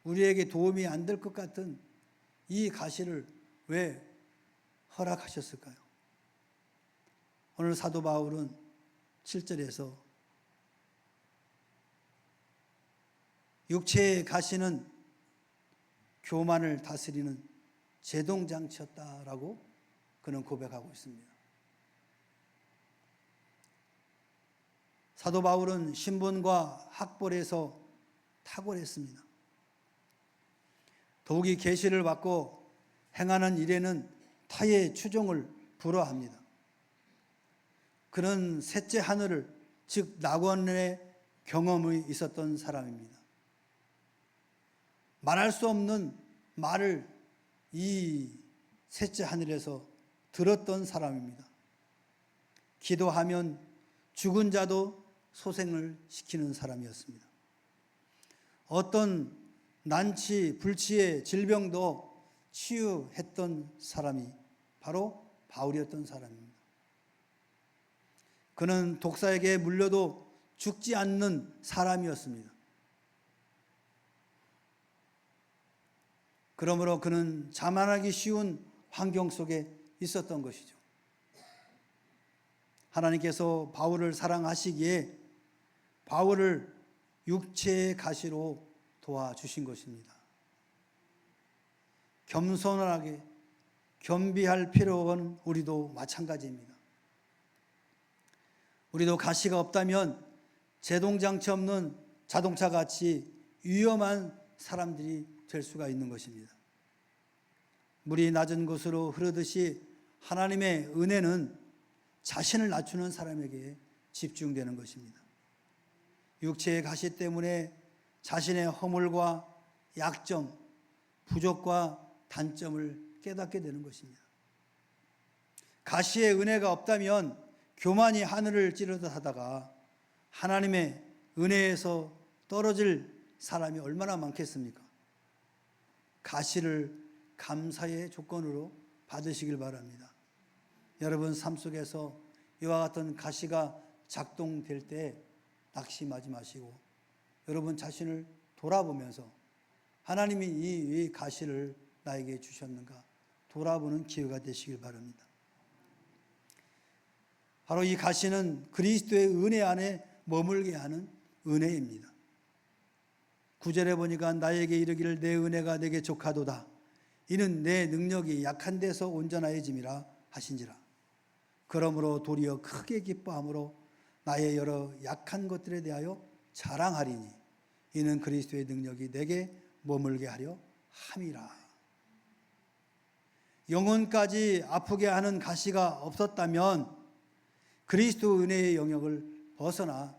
우리에게 도움이 안 될 것 같은 이 가시를 왜 허락하셨을까요? 오늘 사도 바울은 7절에서 육체의 가시는 교만을 다스리는 제동장치였다라고 그는 고백하고 있습니다. 사도 바울은 신분과 학벌에서 탁월했습니다. 더욱이 계시를 받고 행하는 일에는 타의 추종을 불허합니다. 그는 셋째 하늘을, 즉 낙원의 경험이 있었던 사람입니다. 말할 수 없는 말을 이 셋째 하늘에서 들었던 사람입니다. 기도하면 죽은 자도 소생을 시키는 사람이었습니다. 어떤 난치, 불치의 질병도 치유했던 사람이 바로 바울이었던 사람입니다. 그는 독사에게 물려도 죽지 않는 사람이었습니다. 그러므로 그는 자만하기 쉬운 환경 속에 있었던 것이죠. 하나님께서 바울을 사랑하시기에 바울을 육체의 가시로 도와주신 것입니다. 겸손하게 겸비할 필요는 우리도 마찬가지입니다. 우리도 가시가 없다면 제동장치 없는 자동차같이 위험한 사람들이 될 수가 있는 것입니다. 물이 낮은 곳으로 흐르듯이 하나님의 은혜는 자신을 낮추는 사람에게 집중되는 것입니다. 육체의 가시 때문에 자신의 허물과 약점, 부족과 단점을 깨닫게 되는 것입니다. 가시의 은혜가 없다면 교만이 하늘을 찌르듯 하다가 하나님의 은혜에서 떨어질 사람이 얼마나 많겠습니까? 가시를 감사의 조건으로 받으시길 바랍니다. 여러분 삶 속에서 이와 같은 가시가 작동될 때 낙심하지 마시고 여러분 자신을 돌아보면서 하나님이 이 가시를 나에게 주셨는가 돌아보는 기회가 되시길 바랍니다. 바로 이 가시는 그리스도의 은혜 안에 머물게 하는 은혜입니다. 9절에 보니까 나에게 이르기를 내 은혜가 내게 족하도다. 이는 내 능력이 약한 데서 온전하여짐이라 하신지라. 그러므로 도리어 크게 기뻐함으로 나의 여러 약한 것들에 대하여 자랑하리니 이는 그리스도의 능력이 내게 머물게 하려 함이라. 영혼까지 아프게 하는 가시가 없었다면 그리스도 은혜의 영역을 벗어나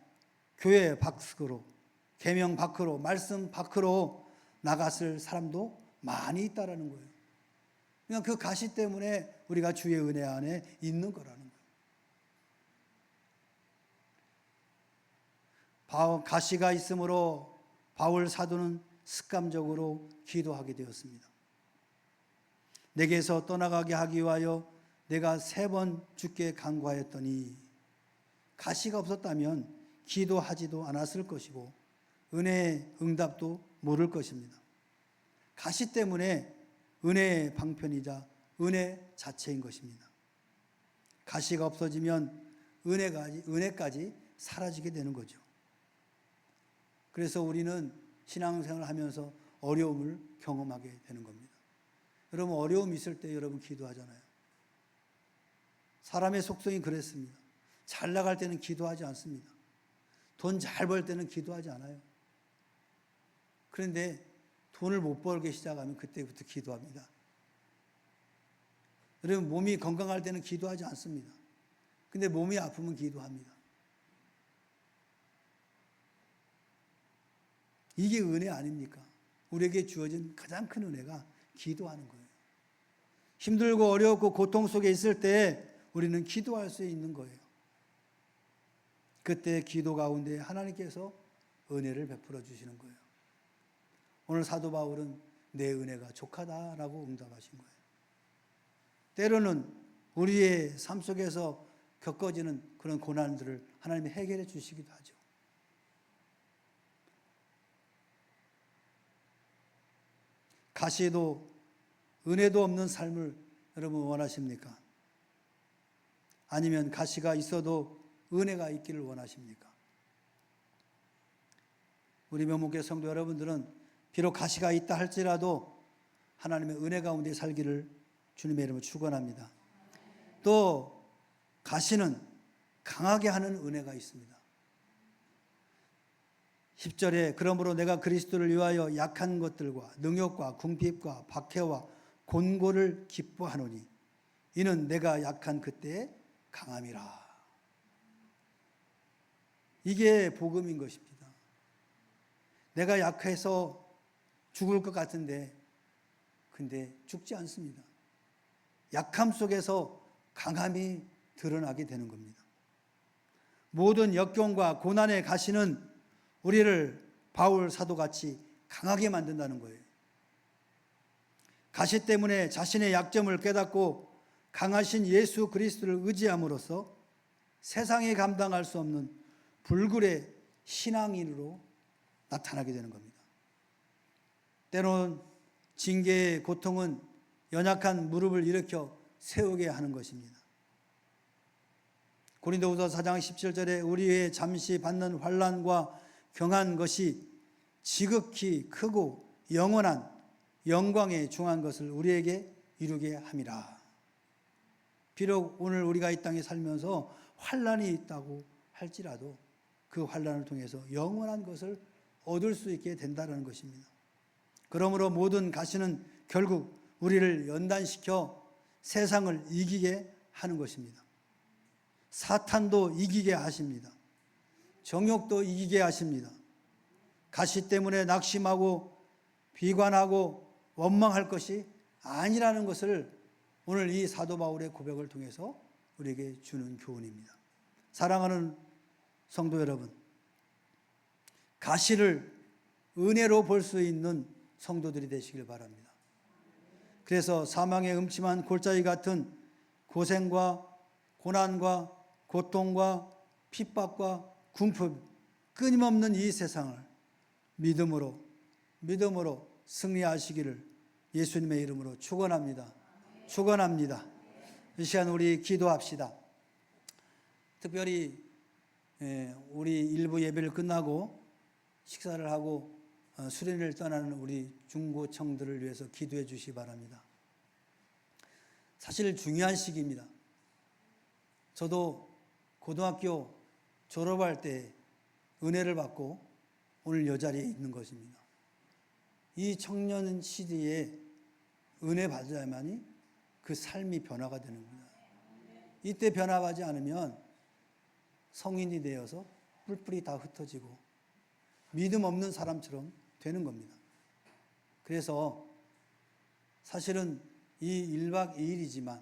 교회 밖으로, 계명 밖으로, 말씀 밖으로 나갔을 사람도 많이 있다라는 거예요. 그냥 그 가시 때문에 우리가 주의 은혜 안에 있는 거라는 거예요. 가시가 있으므로 바울 사도는 습관적으로 기도하게 되었습니다. 내게서 떠나가게 하기 위하여 내가 3번 주께 간구하였더니, 가시가 없었다면 기도하지도 않았을 것이고 은혜의 응답도 모를 것입니다. 가시 때문에 은혜의 방편이자 은혜 자체인 것입니다. 가시가 없어지면 은혜까지 사라지게 되는 거죠. 그래서 우리는 신앙생활을 하면서 어려움을 경험하게 되는 겁니다. 여러분, 어려움 있을 때 여러분 기도하잖아요. 사람의 속성이 그랬습니다. 잘 나갈 때는 기도하지 않습니다. 돈 잘 벌 때는 기도하지 않아요. 그런데 돈을 못 벌기 시작하면 그때부터 기도합니다. 여러분, 몸이 건강할 때는 기도하지 않습니다. 근데 몸이 아프면 기도합니다. 이게 은혜 아닙니까? 우리에게 주어진 가장 큰 은혜가 기도하는 거예요. 힘들고 어렵고 고통 속에 있을 때 우리는 기도할 수 있는 거예요. 그때 기도 가운데 하나님께서 은혜를 베풀어 주시는 거예요. 오늘 사도 바울은 내 은혜가 족하다라고 응답하신 거예요. 때로는 우리의 삶 속에서 겪어지는 그런 고난들을 하나님이 해결해 주시기도 하죠. 가시도 은혜도 없는 삶을 여러분 원하십니까? 아니면 가시가 있어도 은혜가 있기를 원하십니까? 우리 명목교회 성도 여러분들은 비록 가시가 있다 할지라도 하나님의 은혜 가운데 살기를 주님의 이름으로 축원합니다. 또 가시는 강하게 하는 은혜가 있습니다. 10절에 그러므로 내가 그리스도를 위하여 약한 것들과 능욕과 궁핍과 박해와 곤고를 기뻐하노니 이는 내가 약한 그때에 강함이라. 이게 복음인 것입니다. 내가 약해서 죽을 것 같은데 근데 죽지 않습니다. 약함 속에서 강함이 드러나게 되는 겁니다. 모든 역경과 고난의 가시는 우리를 바울 사도같이 강하게 만든다는 거예요. 가시 때문에 자신의 약점을 깨닫고 강하신 예수 그리스도를 의지함으로써 세상에 감당할 수 없는 불굴의 신앙인으로 나타나게 되는 겁니다. 때로는 징계의 고통은 연약한 무릎을 일으켜 세우게 하는 것입니다. 고린도후서 4장 17절에 우리의 잠시 받는 환난과 경한 것이 지극히 크고 영원한 영광에 중한 것을 우리에게 이루게 함이라. 비록 오늘 우리가 이 땅에 살면서 환난이 있다고 할지라도 그 환난을 통해서 영원한 것을 얻을 수 있게 된다는 것입니다. 그러므로 모든 가시는 결국 우리를 연단시켜 세상을 이기게 하는 것입니다. 사탄도 이기게 하십니다. 정욕도 이기게 하십니다. 가시 때문에 낙심하고 비관하고 원망할 것이 아니라는 것을 오늘 이 사도 바울의 고백을 통해서 우리에게 주는 교훈입니다. 사랑하는 성도 여러분, 가시를 은혜로 볼 수 있는 성도들이 되시길 바랍니다. 그래서 사망의 음침한 골짜기 같은 고생과 고난과 고통과 핍박과 궁핍, 끊임없는 이 세상을 믿음으로 승리하시기를 예수님의 이름으로 축원합니다. 축원합니다. 이 시간 우리 기도합시다. 특별히 우리 일부 예배를 끝나고 식사를 하고 수련회를 떠나는 우리 중고청들을 위해서 기도해 주시기 바랍니다. 사실 중요한 시기입니다. 저도 고등학교 졸업할 때 은혜를 받고 오늘 이 자리에 있는 것입니다. 이 청년 시대에 은혜 받아야만이 그 삶이 변화가 되는 겁니다. 이때 변화하지 않으면 성인이 되어서 뿔뿔이 다 흩어지고 믿음 없는 사람처럼 되는 겁니다. 그래서 사실은 이 1박 2일이지만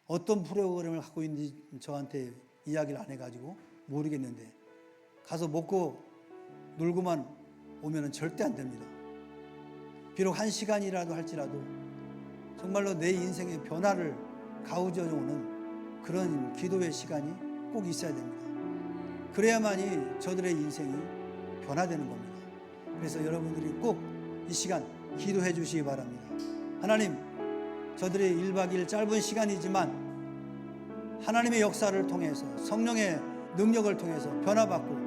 어떤 프로그램을 갖고 있는지 저한테 이야기를 안 해가지고 모르겠는데 가서 먹고 놀고만 오면 절대 안 됩니다. 비록 1시간이라도 할지라도 정말로 내 인생의 변화를 가우져오는 그런 기도의 시간이 꼭 있어야 됩니다. 그래야만이 저들의 인생이 변화되는 겁니다. 그래서 여러분들이 꼭 이 시간 기도해 주시기 바랍니다. 하나님, 저들의 1박 2일 짧은 시간이지만 하나님의 역사를 통해서 성령의 능력을 통해서 변화받고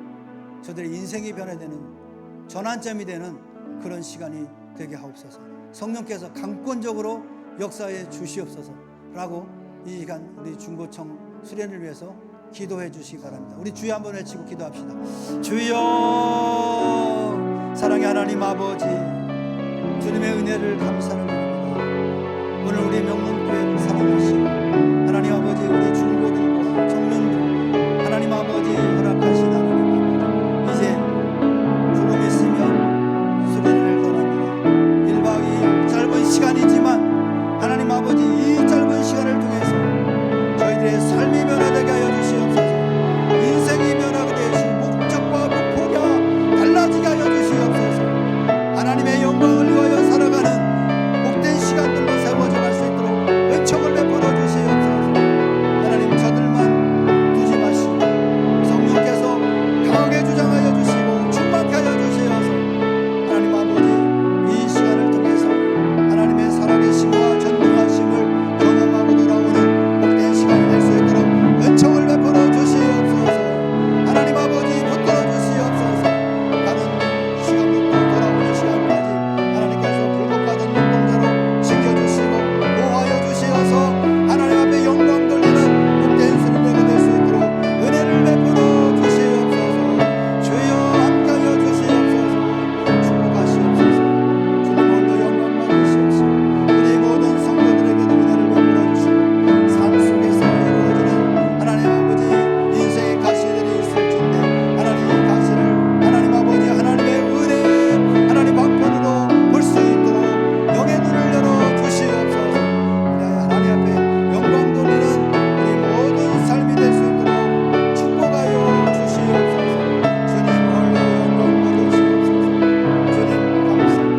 저들의 인생이 변화되는 전환점이 되는 그런 시간이 되게 하옵소서. 성령께서 강권적으로 역사해 주시옵소서라고 이 시간 우리 중고청 수련을 위해서 기도해 주시기 바랍니다. 우리 주여 한번 외치고 기도합시다. 주여, 사랑의 하나님 아버지, 주님의 은혜를 감사를 드립니다. 오늘 우리 명문교회를 사랑하시고 하나님 아버지, 우리 중고등부와 청년부 하나님 아버지 허락하신 하나님 아버지, 이제 조금 있으면 수련회를 떠납니다. 1박 2일 짧은 시간이지만 하나님 아버지, 이 짧은 시간을 통해서 저희들의 삶이 변화되게 하여 주시옵소서. 인생이 변화되게 되시고 목적과 목표가 달라지게 하여 주시옵소서. 하나님의 영광을 위하여 살아가는 복된 시간들로 세워져 갈 수 있도록 은총을 베풀어 주시옵소서. 하나님, 저들만 두지 마시고 성령께서 강하게 주장하여 주시고 충만케 하여 주시옵소서. 하나님 아버지, 이 시간을 통해서 하나님의 살아계심과 전능하심을 경험하고 돌아오는 복된 시간이 될 수 있도록 은총을 베풀어 주시옵소서. 하나님 아버지, 붙들어 주시옵소서. 가는 시간부터 돌아오는 시간까지 하나님께서 불복받은 눈동자로 지켜주시고 보호하여 주시어서 하나님 앞에 영광 돌리는 복된 수련회가 될 수 있도록 은혜를 베풀어 주시옵소서. 주여 함께하여 주시옵소서. 축복하시옵소서. 주님 홀로 영광 받으시옵소서. 우리 모든 성도들에게도 은혜를 베풀어 주시고 삶 속에서 이루어지는 하나님 아버지 인생의 가시들이 있을진데 하나님 이 가시를 하나님 아버지 하나님의 은혜 하나님 방편으로 볼 수 있도록 영의 눈을 열어 주시옵소서. 하나님 앞에 영광 돌리는 우리 모든 삶이 될 수 있도록 축복하여 주시옵소서. 주님 홀로 영광 받으시옵소서. 주님 감사합니다.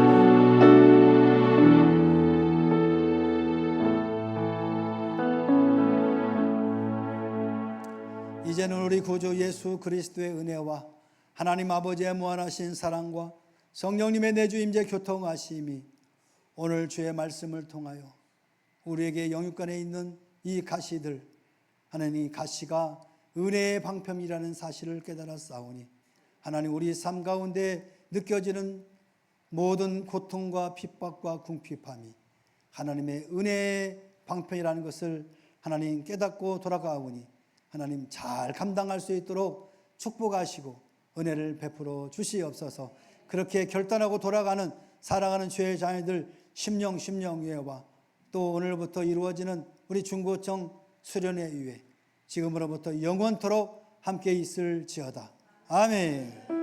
이제는 우리 구주 예수 그리스도의 은혜와 하나님 아버지의 무한하신 사랑과 성령님의 내주 임재 교통하심이 오늘 주의 말씀을 통하여 우리에게 영육간에 있는 이 가시들, 하나님 이 가시가 은혜의 방편이라는 사실을 깨달아 싸우니 하나님 우리 삶 가운데 느껴지는 모든 고통과 핍박과 궁핍함이 하나님의 은혜의 방편이라는 것을 하나님 깨닫고 돌아가오니 하나님 잘 감당할 수 있도록 축복하시고 은혜를 베풀어 주시옵소서. 그렇게 결단하고 돌아가는 사랑하는 주의 자녀들 심령예와 또 오늘부터 이루어지는 우리 중고청 수련회 이후에 지금으로부터 영원토록 함께 있을지어다. 아멘.